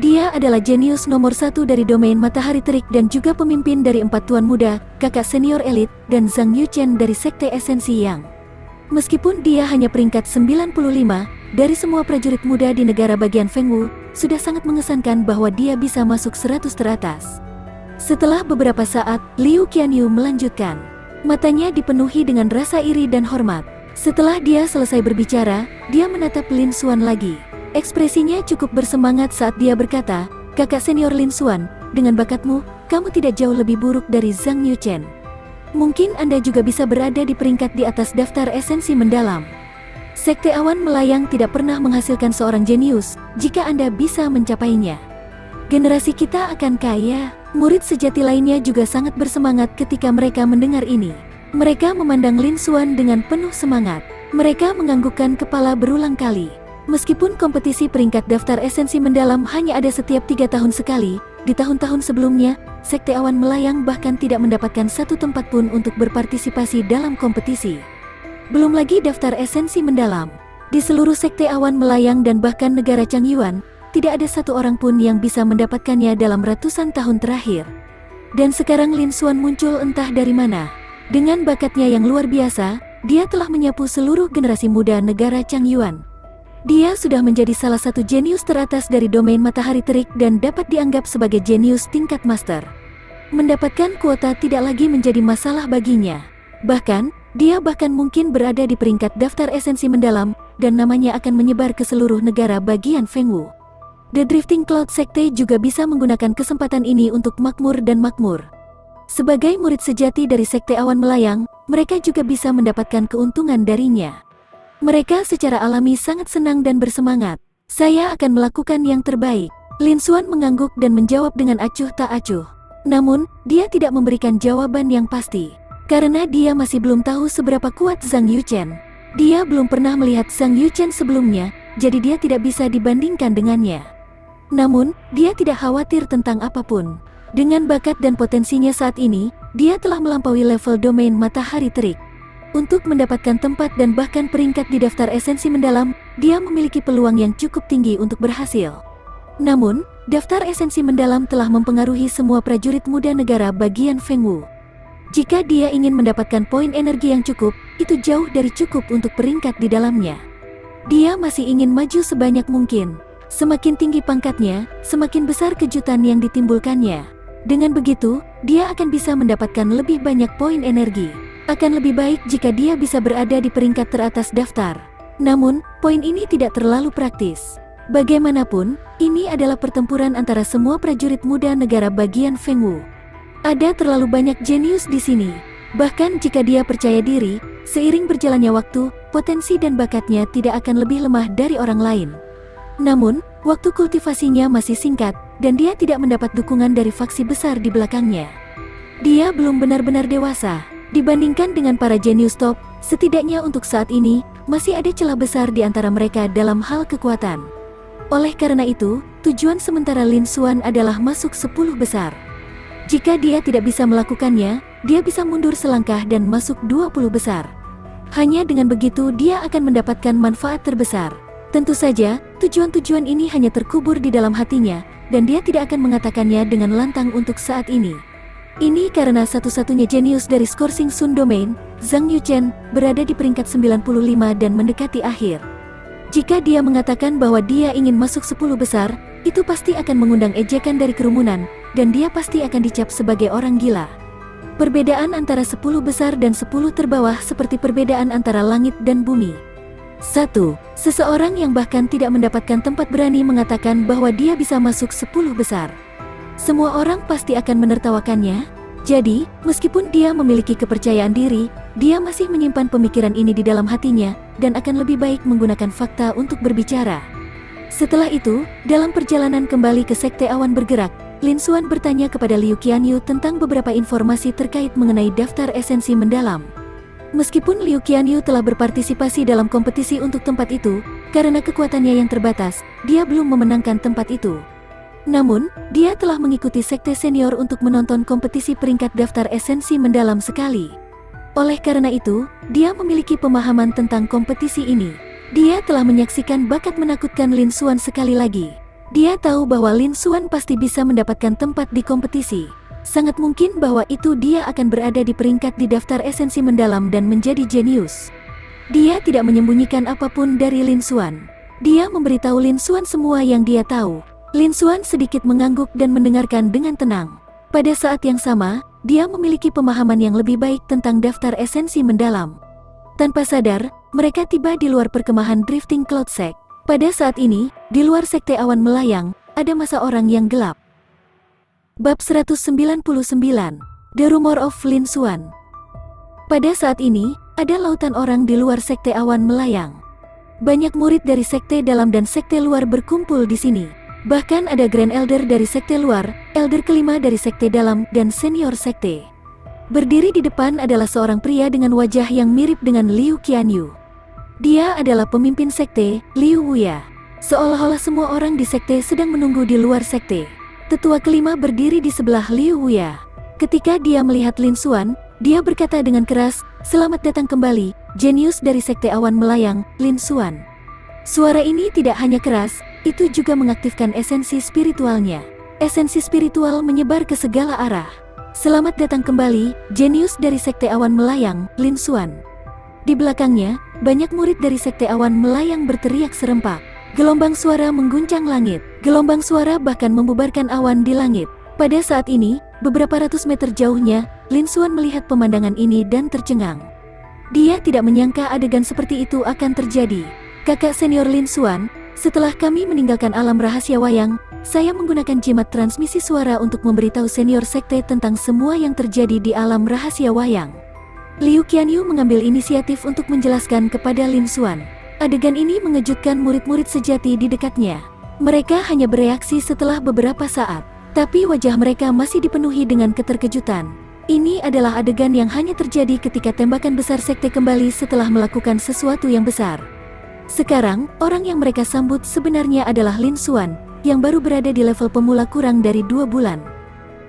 Dia adalah jenius nomor 1 dari domain matahari terik dan juga pemimpin dari 4 tuan muda, kakak senior elit, dan Zhang Yuchen dari Sekte Esensi Yang. Meskipun dia hanya peringkat 95, dari semua prajurit muda di negara bagian Fengwu, sudah sangat mengesankan bahwa dia bisa masuk 100 teratas. Setelah beberapa saat, Liu Qianyu melanjutkan. Matanya dipenuhi dengan rasa iri dan hormat. Setelah dia selesai berbicara, dia menatap Lin Xuan lagi. Ekspresinya cukup bersemangat saat dia berkata, "Kakak senior Lin Xuan, dengan bakatmu, kamu tidak jauh lebih buruk dari Zhang Yuchen. Mungkin Anda juga bisa berada di peringkat di atas daftar esensi mendalam. Sekte Awan Melayang tidak pernah menghasilkan seorang jenius, jika Anda bisa mencapainya. Generasi kita akan kaya." Murid sejati lainnya juga sangat bersemangat ketika mereka mendengar ini. Mereka memandang Lin Xuan dengan penuh semangat. Mereka menganggukkan kepala berulang kali. Meskipun kompetisi peringkat daftar esensi mendalam hanya ada setiap 3 tahun sekali, di tahun-tahun sebelumnya, Sekte Awan Melayang bahkan tidak mendapatkan satu tempat pun untuk berpartisipasi dalam kompetisi. Belum lagi daftar esensi mendalam. Di seluruh Sekte Awan Melayang dan bahkan negara Changyuan, tidak ada satu orang pun yang bisa mendapatkannya dalam ratusan tahun terakhir. Dan sekarang Lin Xuan muncul entah dari mana. Dengan bakatnya yang luar biasa, dia telah menyapu seluruh generasi muda negara Changyuan. Dia sudah menjadi salah satu jenius teratas dari domain matahari terik dan dapat dianggap sebagai jenius tingkat master. Mendapatkan kuota tidak lagi menjadi masalah baginya. Bahkan, dia mungkin berada di peringkat daftar esensi mendalam, dan namanya akan menyebar ke seluruh negara bagian Fengwu. The Drifting Cloud Sekte juga bisa menggunakan kesempatan ini untuk makmur dan makmur. Sebagai murid sejati dari Sekte Awan Melayang, mereka juga bisa mendapatkan keuntungan darinya. Mereka secara alami sangat senang dan bersemangat. Saya akan melakukan yang terbaik. Lin Xuan mengangguk dan menjawab dengan acuh tak acuh. Namun, dia tidak memberikan jawaban yang pasti. Karena dia masih belum tahu seberapa kuat Zhang Yuchen. Dia belum pernah melihat Zhang Yuchen sebelumnya, jadi dia tidak bisa dibandingkan dengannya. Namun, dia tidak khawatir tentang apapun. Dengan bakat dan potensinya saat ini, dia telah melampaui level domain matahari terik. Untuk mendapatkan tempat dan bahkan peringkat di daftar esensi mendalam, dia memiliki peluang yang cukup tinggi untuk berhasil. Namun, daftar esensi mendalam telah mempengaruhi semua prajurit muda negara bagian Fengwu. Jika dia ingin mendapatkan poin energi yang cukup, itu jauh dari cukup untuk peringkat di dalamnya. Dia masih ingin maju sebanyak mungkin. Semakin tinggi pangkatnya, semakin besar kejutan yang ditimbulkannya. Dengan begitu, dia akan bisa mendapatkan lebih banyak poin energi. Akan lebih baik jika dia bisa berada di peringkat teratas daftar. Namun, poin ini tidak terlalu praktis. Bagaimanapun, ini adalah pertempuran antara semua prajurit muda negara bagian Fengwu. Ada terlalu banyak jenius di sini. Bahkan jika dia percaya diri, seiring berjalannya waktu, potensi dan bakatnya tidak akan lebih lemah dari orang lain. Namun, waktu kultivasinya masih singkat, dan dia tidak mendapat dukungan dari faksi besar di belakangnya. Dia belum benar-benar dewasa. Dibandingkan dengan para jenius top, setidaknya untuk saat ini, masih ada celah besar di antara mereka dalam hal kekuatan. Oleh karena itu, tujuan sementara Lin Xuan adalah masuk 10 besar. Jika dia tidak bisa melakukannya, dia bisa mundur selangkah dan masuk 20 besar. Hanya dengan begitu dia akan mendapatkan manfaat terbesar. Tentu saja, tujuan-tujuan ini hanya terkubur di dalam hatinya, dan dia tidak akan mengatakannya dengan lantang untuk saat ini. Ini karena satu-satunya jenius dari Scorsing Sun Domain, Zhang Yuchen, berada di peringkat 95 dan mendekati akhir. Jika dia mengatakan bahwa dia ingin masuk 10 besar, itu pasti akan mengundang ejekan dari kerumunan, dan dia pasti akan dicap sebagai orang gila. Perbedaan antara 10 besar dan 10 terbawah seperti perbedaan antara langit dan bumi. 1. Seseorang yang bahkan tidak mendapatkan tempat berani mengatakan bahwa dia bisa masuk 10 besar. Semua orang pasti akan menertawakannya. Jadi, meskipun dia memiliki kepercayaan diri, dia masih menyimpan pemikiran ini di dalam hatinya, dan akan lebih baik menggunakan fakta untuk berbicara. Setelah itu, dalam perjalanan kembali ke Sekte Awan Bergerak, Lin Xuan bertanya kepada Liu Qianyu tentang beberapa informasi terkait mengenai daftar esensi mendalam. Meskipun Liu Qianyu telah berpartisipasi dalam kompetisi untuk tempat itu, karena kekuatannya yang terbatas, dia belum memenangkan tempat itu. Namun, dia telah mengikuti sekte senior untuk menonton kompetisi peringkat daftar esensi mendalam sekali. Oleh karena itu, dia memiliki pemahaman tentang kompetisi ini. Dia telah menyaksikan bakat menakutkan Lin Xuan sekali lagi. Dia tahu bahwa Lin Xuan pasti bisa mendapatkan tempat di kompetisi. Sangat mungkin bahwa itu dia akan berada di peringkat di daftar esensi mendalam dan menjadi jenius. Dia tidak menyembunyikan apapun dari Lin Xuan. Dia memberitahu Lin Xuan semua yang dia tahu. Lin Xuan sedikit mengangguk dan mendengarkan dengan tenang. Pada saat yang sama, dia memiliki pemahaman yang lebih baik tentang daftar esensi mendalam. Tanpa sadar, mereka tiba di luar perkemahan Drifting Cloud Sect. Pada saat ini, di luar Sekte Awan Melayang, ada masa orang yang gelap. Bab 199, The Rumor of Lin Xuan. Pada saat ini, ada lautan orang di luar Sekte Awan Melayang. Banyak murid dari sekte dalam dan sekte luar berkumpul di sini. Bahkan ada Grand Elder dari sekte luar, Elder kelima dari sekte dalam, dan senior sekte. Berdiri di depan adalah seorang pria dengan wajah yang mirip dengan Liu Qianyu. Dia adalah pemimpin sekte, Liu Wuya. Seolah-olah semua orang di sekte sedang menunggu di luar sekte. Tetua kelima berdiri di sebelah Liu Wuya. Ketika dia melihat Lin Xuan, dia berkata dengan keras, "Selamat datang kembali, jenius dari sekte awan melayang, Lin Xuan." Suara ini tidak hanya keras, itu juga mengaktifkan esensi spiritualnya. Esensi spiritual menyebar ke segala arah. "Selamat datang kembali, jenius dari sekte awan melayang, Lin Xuan." Di belakangnya, banyak murid dari sekte awan melayang berteriak serempak. Gelombang suara mengguncang langit. Gelombang suara bahkan membubarkan awan di langit. Pada saat ini, beberapa ratus meter jauhnya, Lin Xuan melihat pemandangan ini dan tercengang. Dia tidak menyangka adegan seperti itu akan terjadi. "Kakak senior Lin Xuan, setelah kami meninggalkan alam rahasia wayang, saya menggunakan jimat transmisi suara untuk memberitahu senior sekte tentang semua yang terjadi di alam rahasia wayang." Liu Qianyu mengambil inisiatif untuk menjelaskan kepada Lin Xuan. Adegan ini mengejutkan murid-murid sejati di dekatnya. Mereka hanya bereaksi setelah beberapa saat, tapi wajah mereka masih dipenuhi dengan keterkejutan. Ini adalah adegan yang hanya terjadi ketika tembakan besar sekte kembali setelah melakukan sesuatu yang besar. Sekarang, orang yang mereka sambut sebenarnya adalah Lin Xuan, yang baru berada di level pemula kurang dari 2 bulan.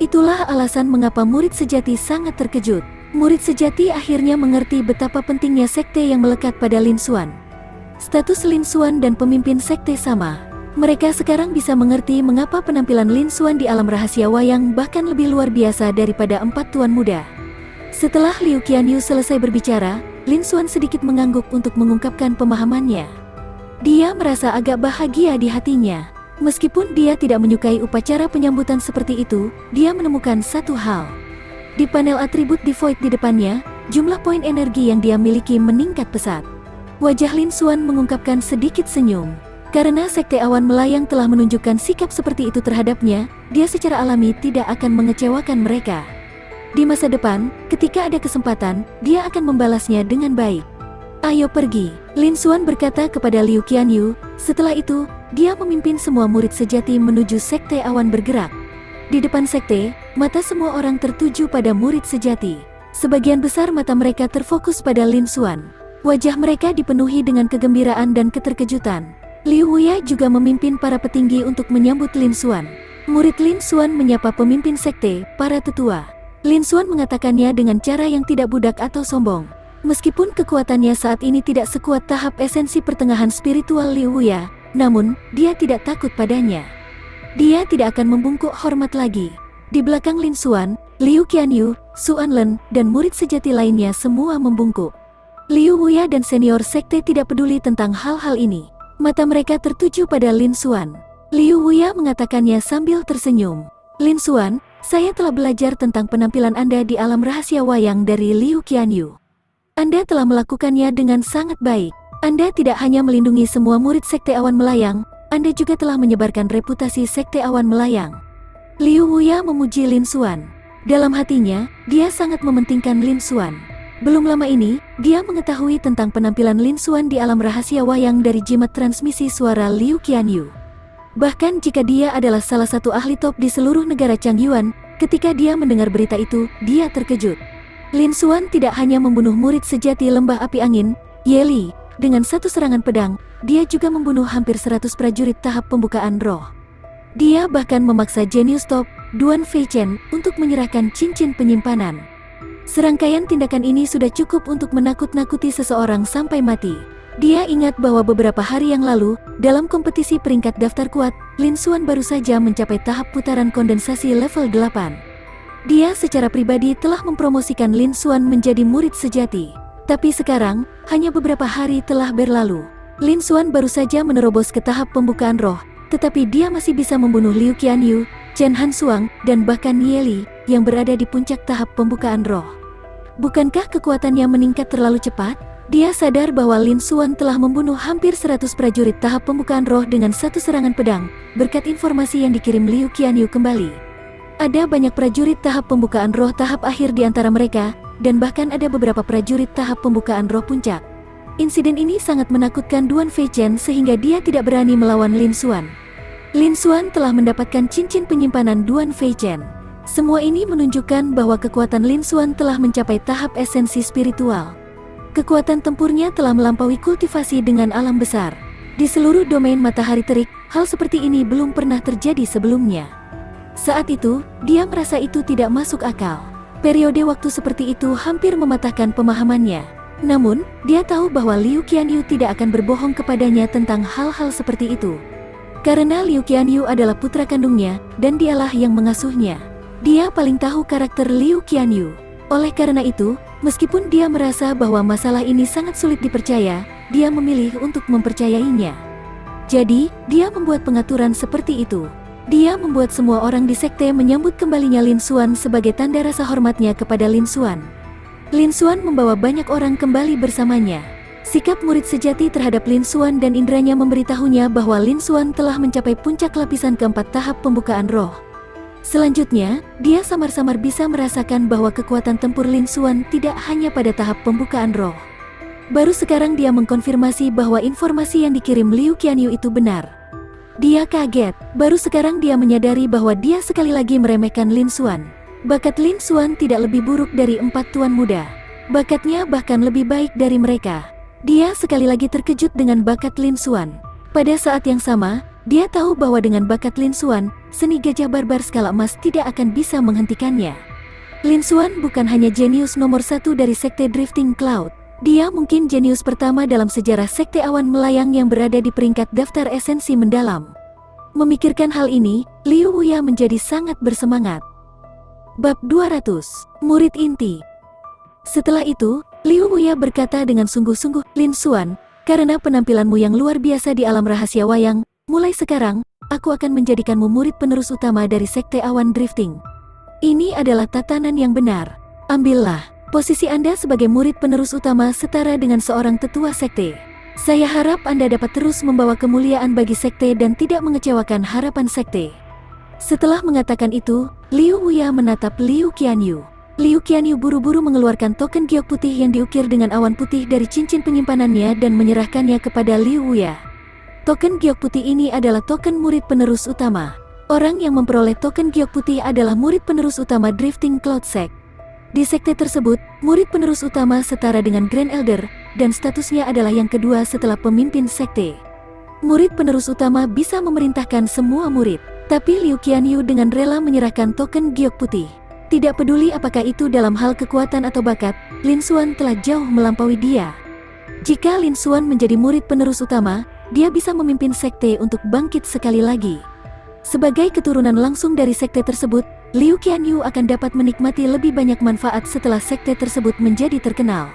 Itulah alasan mengapa murid sejati sangat terkejut. Murid sejati akhirnya mengerti betapa pentingnya sekte yang melekat pada Lin Xuan. Status Lin Xuan dan pemimpin sekte sama. Mereka sekarang bisa mengerti mengapa penampilan Lin Xuan di alam rahasia wayang bahkan lebih luar biasa daripada 4 tuan muda. Setelah Liu Qianyu selesai berbicara, Lin Xuan sedikit mengangguk untuk mengungkapkan pemahamannya. Dia merasa agak bahagia di hatinya. Meskipun dia tidak menyukai upacara penyambutan seperti itu, dia menemukan satu hal. Di panel atribut di Void di depannya, jumlah poin energi yang dia miliki meningkat pesat. Wajah Lin Xuan mengungkapkan sedikit senyum. Karena sekte awan melayang telah menunjukkan sikap seperti itu terhadapnya, dia secara alami tidak akan mengecewakan mereka. Di masa depan, ketika ada kesempatan, dia akan membalasnya dengan baik. "Ayo pergi," Lin Xuan berkata kepada Liu Qianyu. Setelah itu, dia memimpin semua murid sejati menuju sekte awan bergerak. Di depan sekte, mata semua orang tertuju pada murid sejati. Sebagian besar mata mereka terfokus pada Lin Xuan. Wajah mereka dipenuhi dengan kegembiraan dan keterkejutan. Liu Wuya juga memimpin para petinggi untuk menyambut Lin Xuan. Murid Lin Xuan menyapa pemimpin sekte, para tetua. Lin Xuan mengatakannya dengan cara yang tidak budak atau sombong. Meskipun kekuatannya saat ini tidak sekuat tahap esensi pertengahan spiritual Liu Wuya, namun, dia tidak takut padanya. Dia tidak akan membungkuk hormat lagi. Di belakang Lin Xuan, Liu Qianyu, Su Anlen, dan murid sejati lainnya semua membungkuk. Liu Wuya dan senior sekte tidak peduli tentang hal-hal ini. Mata mereka tertuju pada Lin Xuan. Liu Wuya mengatakannya sambil tersenyum. "Lin Xuan, saya telah belajar tentang penampilan Anda di alam rahasia wayang dari Liu Qianyu. Anda telah melakukannya dengan sangat baik. Anda tidak hanya melindungi semua murid sekte awan melayang, Anda juga telah menyebarkan reputasi sekte awan melayang." Liu Wuya memuji Lin Xuan. Dalam hatinya, dia sangat mementingkan Lin Xuan. Belum lama ini, dia mengetahui tentang penampilan Lin Xuan di alam rahasia wayang dari jimat transmisi suara Liu Qianyu. Bahkan jika dia adalah salah satu ahli top di seluruh negara Changyuan, ketika dia mendengar berita itu, dia terkejut. Lin Xuan tidak hanya membunuh murid sejati lembah api angin, Ye Li, dengan satu serangan pedang, dia juga membunuh hampir 100 prajurit tahap pembukaan roh. Dia bahkan memaksa jenius top, Duan Feichen, untuk menyerahkan cincin penyimpanan. Serangkaian tindakan ini sudah cukup untuk menakut-nakuti seseorang sampai mati. Dia ingat bahwa beberapa hari yang lalu, dalam kompetisi peringkat daftar kuat, Lin Xuan baru saja mencapai tahap putaran kondensasi level 8. Dia secara pribadi telah mempromosikan Lin Xuan menjadi murid sejati. Tapi sekarang, hanya beberapa hari telah berlalu. Lin Xuan baru saja menerobos ke tahap pembukaan roh, tetapi dia masih bisa membunuh Liu Qianyu, Chen Hansuang, dan bahkan Ye Li, yang berada di puncak tahap pembukaan roh. Bukankah kekuatannya meningkat terlalu cepat? Dia sadar bahwa Lin Xuan telah membunuh hampir 100 prajurit tahap pembukaan roh dengan satu serangan pedang, berkat informasi yang dikirim Liu Qianyu kembali. Ada banyak prajurit tahap pembukaan roh tahap akhir di antara mereka, dan bahkan ada beberapa prajurit tahap pembukaan roh puncak. Insiden ini sangat menakutkan Duan Feichen sehingga dia tidak berani melawan Lin Xuan. Lin Xuan telah mendapatkan cincin penyimpanan Duan Feichen. Semua ini menunjukkan bahwa kekuatan Lin Xuan telah mencapai tahap esensi spiritual. Kekuatan tempurnya telah melampaui kultivasi dengan alam besar. Di seluruh domain matahari terik, hal seperti ini belum pernah terjadi sebelumnya. Saat itu, dia merasa itu tidak masuk akal. Periode waktu seperti itu hampir mematahkan pemahamannya. Namun, dia tahu bahwa Liu Qianyu tidak akan berbohong kepadanya tentang hal-hal seperti itu. Karena Liu Qianyu adalah putra kandungnya, dan dialah yang mengasuhnya. Dia paling tahu karakter Liu Qianyu. Oleh karena itu, meskipun dia merasa bahwa masalah ini sangat sulit dipercaya, dia memilih untuk mempercayainya. Jadi, dia membuat pengaturan seperti itu. Dia membuat semua orang di sekte menyambut kembalinya Lin Xuan sebagai tanda rasa hormatnya kepada Lin Xuan. Lin Xuan membawa banyak orang kembali bersamanya. Sikap murid sejati terhadap Lin Xuan dan indranya memberitahunya bahwa Lin Xuan telah mencapai puncak lapisan keempat tahap pembukaan roh. Selanjutnya, dia samar-samar bisa merasakan bahwa kekuatan tempur Lin Xuan tidak hanya pada tahap pembukaan roh. Baru sekarang dia mengkonfirmasi bahwa informasi yang dikirim Liu Qianyu itu benar. Dia kaget, baru sekarang dia menyadari bahwa dia sekali lagi meremehkan Lin Xuan. Bakat Lin Xuan tidak lebih buruk dari 4 tuan muda. Bakatnya bahkan lebih baik dari mereka. Dia sekali lagi terkejut dengan bakat Lin Xuan. Pada saat yang sama, dia tahu bahwa dengan bakat Lin Xuan, seni gajah barbar skala emas tidak akan bisa menghentikannya. Lin Xuan bukan hanya jenius nomor 1 dari sekte Drifting Cloud. Dia mungkin jenius pertama dalam sejarah sekte awan melayang yang berada di peringkat daftar esensi mendalam. Memikirkan hal ini, Liu Wuya menjadi sangat bersemangat. Bab 200, Murid Inti. Setelah itu, Liu Wuya berkata dengan sungguh-sungguh, Lin Xuan, karena penampilanmu yang luar biasa di alam rahasia wayang, mulai sekarang, aku akan menjadikanmu murid penerus utama dari sekte awan drifting. Ini adalah tatanan yang benar. Ambillah, posisi Anda sebagai murid penerus utama setara dengan seorang tetua sekte. Saya harap Anda dapat terus membawa kemuliaan bagi sekte dan tidak mengecewakan harapan sekte. Setelah mengatakan itu, Liu Wuya menatap Liu Qianyu. Liu Qianyu buru-buru mengeluarkan token giok putih yang diukir dengan awan putih dari cincin penyimpanannya dan menyerahkannya kepada Liu Wuya. Token giok putih ini adalah token murid penerus utama. Orang yang memperoleh token giok putih adalah murid penerus utama Drifting Cloud Sect. Di sekte tersebut, murid penerus utama setara dengan Grand Elder, dan statusnya adalah yang kedua setelah pemimpin sekte. Murid penerus utama bisa memerintahkan semua murid, tapi Liu Qianyu dengan rela menyerahkan token giok putih. Tidak peduli apakah itu dalam hal kekuatan atau bakat, Lin Xuan telah jauh melampaui dia. Jika Lin Xuan menjadi murid penerus utama, dia bisa memimpin sekte untuk bangkit sekali lagi. Sebagai keturunan langsung dari sekte tersebut, Liu Qianyu akan dapat menikmati lebih banyak manfaat setelah sekte tersebut menjadi terkenal.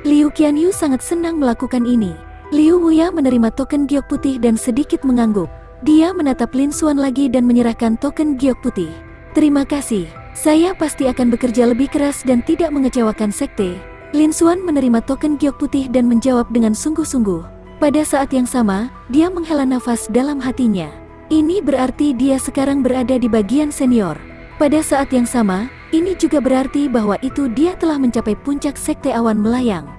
Liu Qianyu sangat senang melakukan ini. Liu Wuya menerima token giok putih dan sedikit mengangguk. Dia menatap Lin Xuan lagi dan menyerahkan token giok putih. Terima kasih, saya pasti akan bekerja lebih keras dan tidak mengecewakan sekte. Lin Xuan menerima token giok putih dan menjawab dengan sungguh-sungguh. Pada saat yang sama, dia menghela nafas dalam hatinya. Ini berarti dia sekarang berada di bagian senior. Pada saat yang sama, ini juga berarti bahwa itu dia telah mencapai puncak sekte awan melayang.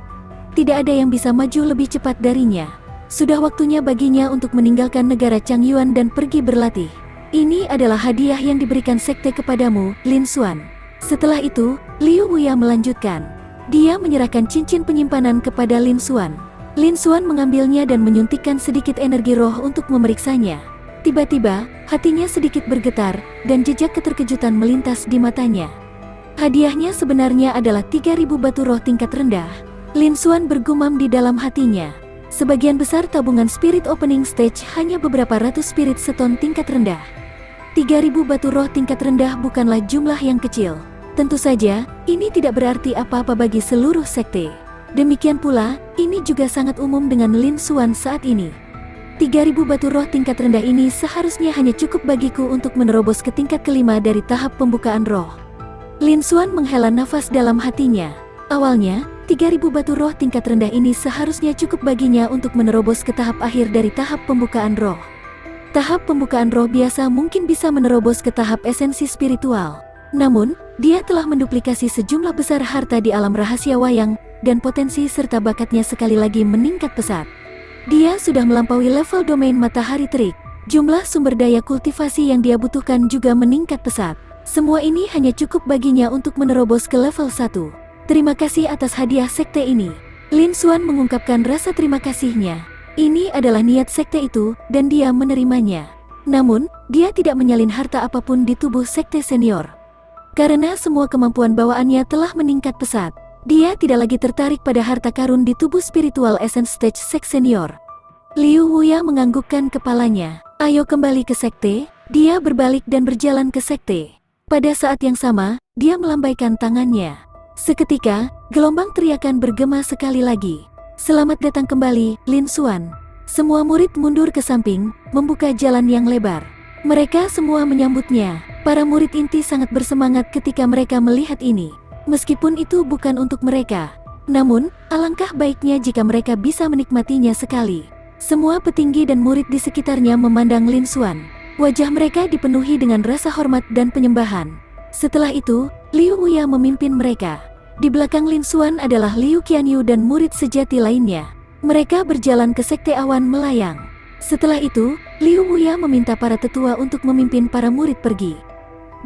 Tidak ada yang bisa maju lebih cepat darinya. Sudah waktunya baginya untuk meninggalkan negara Changyuan dan pergi berlatih. Ini adalah hadiah yang diberikan sekte kepadamu, Lin Xuan. Setelah itu, Liu Wuya melanjutkan. Dia menyerahkan cincin penyimpanan kepada Lin Xuan. Lin Xuan mengambilnya dan menyuntikkan sedikit energi roh untuk memeriksanya. Tiba-tiba, hatinya sedikit bergetar, dan jejak keterkejutan melintas di matanya. Hadiahnya sebenarnya adalah 3.000 batu roh tingkat rendah. Lin Xuan bergumam di dalam hatinya. Sebagian besar tabungan spirit opening stage hanya beberapa ratus spirit stone tingkat rendah. 3.000 batu roh tingkat rendah bukanlah jumlah yang kecil. Tentu saja, ini tidak berarti apa-apa bagi seluruh sekte. Demikian pula, ini juga sangat umum dengan Lin Xuan saat ini. 3.000 batu roh tingkat rendah ini seharusnya hanya cukup bagiku untuk menerobos ke tingkat kelima dari tahap pembukaan roh. Lin Xuan menghela nafas dalam hatinya. Awalnya, 3.000 batu roh tingkat rendah ini seharusnya cukup baginya untuk menerobos ke tahap akhir dari tahap pembukaan roh. Tahap pembukaan roh biasa mungkin bisa menerobos ke tahap esensi spiritual. Namun, dia telah menduplikasi sejumlah besar harta di alam rahasia wayang, dan potensi serta bakatnya sekali lagi meningkat pesat. Dia sudah melampaui level domain matahari terik. Jumlah sumber daya kultivasi yang dia butuhkan juga meningkat pesat. Semua ini hanya cukup baginya untuk menerobos ke level 1. Terima kasih atas hadiah sekte ini. Lin Xuan mengungkapkan rasa terima kasihnya. Ini adalah niat sekte itu, dan dia menerimanya. Namun, dia tidak menyalin harta apapun di tubuh sekte senior. Karena semua kemampuan bawaannya telah meningkat pesat, dia tidak lagi tertarik pada harta karun di tubuh spiritual essence stage sek senior. Liu Wuya menganggukkan kepalanya. Ayo kembali ke sekte. Dia berbalik dan berjalan ke sekte. Pada saat yang sama, dia melambaikan tangannya. Seketika, gelombang teriakan bergema sekali lagi. Selamat datang kembali, Lin Xuan. Semua murid mundur ke samping, membuka jalan yang lebar. Mereka semua menyambutnya. Para murid inti sangat bersemangat ketika mereka melihat ini. Meskipun itu bukan untuk mereka. Namun, alangkah baiknya jika mereka bisa menikmatinya sekali. Semua petinggi dan murid di sekitarnya memandang Lin Xuan. Wajah mereka dipenuhi dengan rasa hormat dan penyembahan. Setelah itu, Liu Wuya memimpin mereka. Di belakang Lin Xuan adalah Liu Qianyu dan murid sejati lainnya. Mereka berjalan ke sekte awan melayang. Setelah itu, Liu Wuya meminta para tetua untuk memimpin para murid pergi.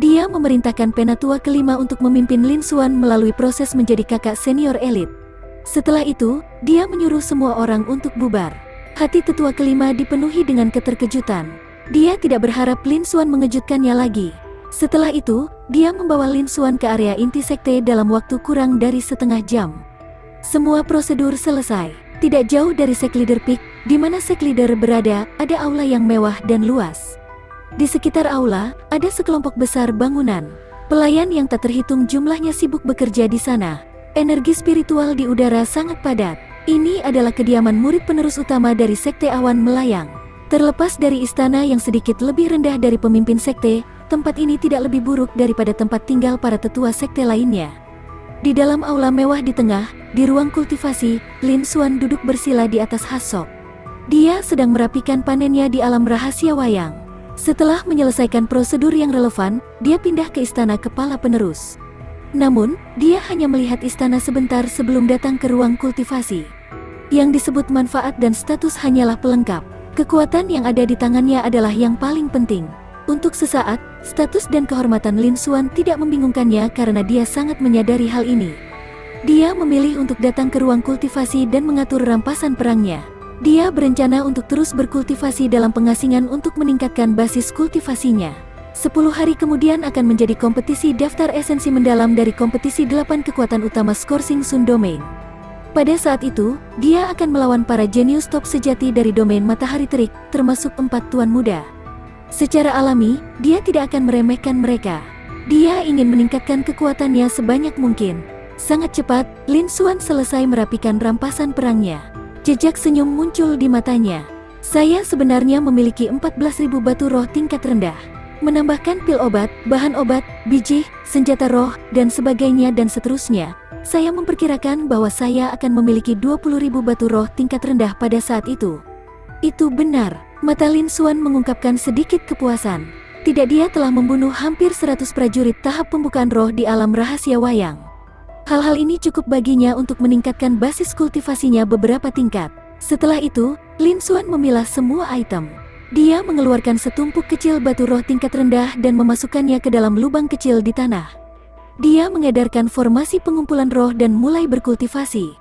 Dia memerintahkan penatua kelima untuk memimpin Lin Xuan melalui proses menjadi kakak senior elit. Setelah itu, dia menyuruh semua orang untuk bubar. Hati tetua kelima dipenuhi dengan keterkejutan. Dia tidak berharap Lin Xuan mengejutkannya lagi. Setelah itu, dia membawa Lin Xuan ke area inti sekte dalam waktu kurang dari setengah jam. Semua prosedur selesai. Tidak jauh dari Sek Leader Peak, di mana Sek Leader berada, ada aula yang mewah dan luas. Di sekitar aula, ada sekelompok besar bangunan. Pelayan yang tak terhitung jumlahnya sibuk bekerja di sana. Energi spiritual di udara sangat padat. Ini adalah kediaman murid penerus utama dari Sekte Awan Melayang. Terlepas dari istana yang sedikit lebih rendah dari pemimpin sekte, tempat ini tidak lebih buruk daripada tempat tinggal para tetua sekte lainnya. Di dalam aula mewah di tengah, di ruang kultivasi, Lin Xuan duduk bersila di atas hasok. Dia sedang merapikan panennya di alam rahasia wayang. Setelah menyelesaikan prosedur yang relevan, dia pindah ke istana kepala penerus. Namun, dia hanya melihat istana sebentar sebelum datang ke ruang kultivasi. Yang disebut manfaat dan status hanyalah pelengkap. Kekuatan yang ada di tangannya adalah yang paling penting. Untuk sesaat, status dan kehormatan Lin Xuan tidak membingungkannya karena dia sangat menyadari hal ini. Dia memilih untuk datang ke ruang kultivasi dan mengatur rampasan perangnya. Dia berencana untuk terus berkultivasi dalam pengasingan untuk meningkatkan basis kultivasinya. 10 hari kemudian akan menjadi kompetisi daftar esensi mendalam dari kompetisi 8 kekuatan utama Scorsing Sun Domain. Pada saat itu, dia akan melawan para jenius top sejati dari domain matahari terik, termasuk 4 tuan muda. Secara alami, dia tidak akan meremehkan mereka. Dia ingin meningkatkan kekuatannya sebanyak mungkin. Sangat cepat, Lin Xuan selesai merapikan rampasan perangnya. Jejak senyum muncul di matanya. Saya sebenarnya memiliki 14.000 batu roh tingkat rendah. Menambahkan pil obat, bahan obat, biji, senjata roh, dan sebagainya dan seterusnya. Saya memperkirakan bahwa saya akan memiliki 20.000 batu roh tingkat rendah pada saat itu. Itu benar. Mata Lin Xuan mengungkapkan sedikit kepuasan. Tidak, dia telah membunuh hampir 100 prajurit tahap pembukaan roh di alam rahasia wayang. Hal-hal ini cukup baginya untuk meningkatkan basis kultivasinya beberapa tingkat. Setelah itu, Lin Xuan memilah semua item. Dia mengeluarkan setumpuk kecil batu roh tingkat rendah dan memasukkannya ke dalam lubang kecil di tanah. Dia mengedarkan formasi pengumpulan roh dan mulai berkultivasi.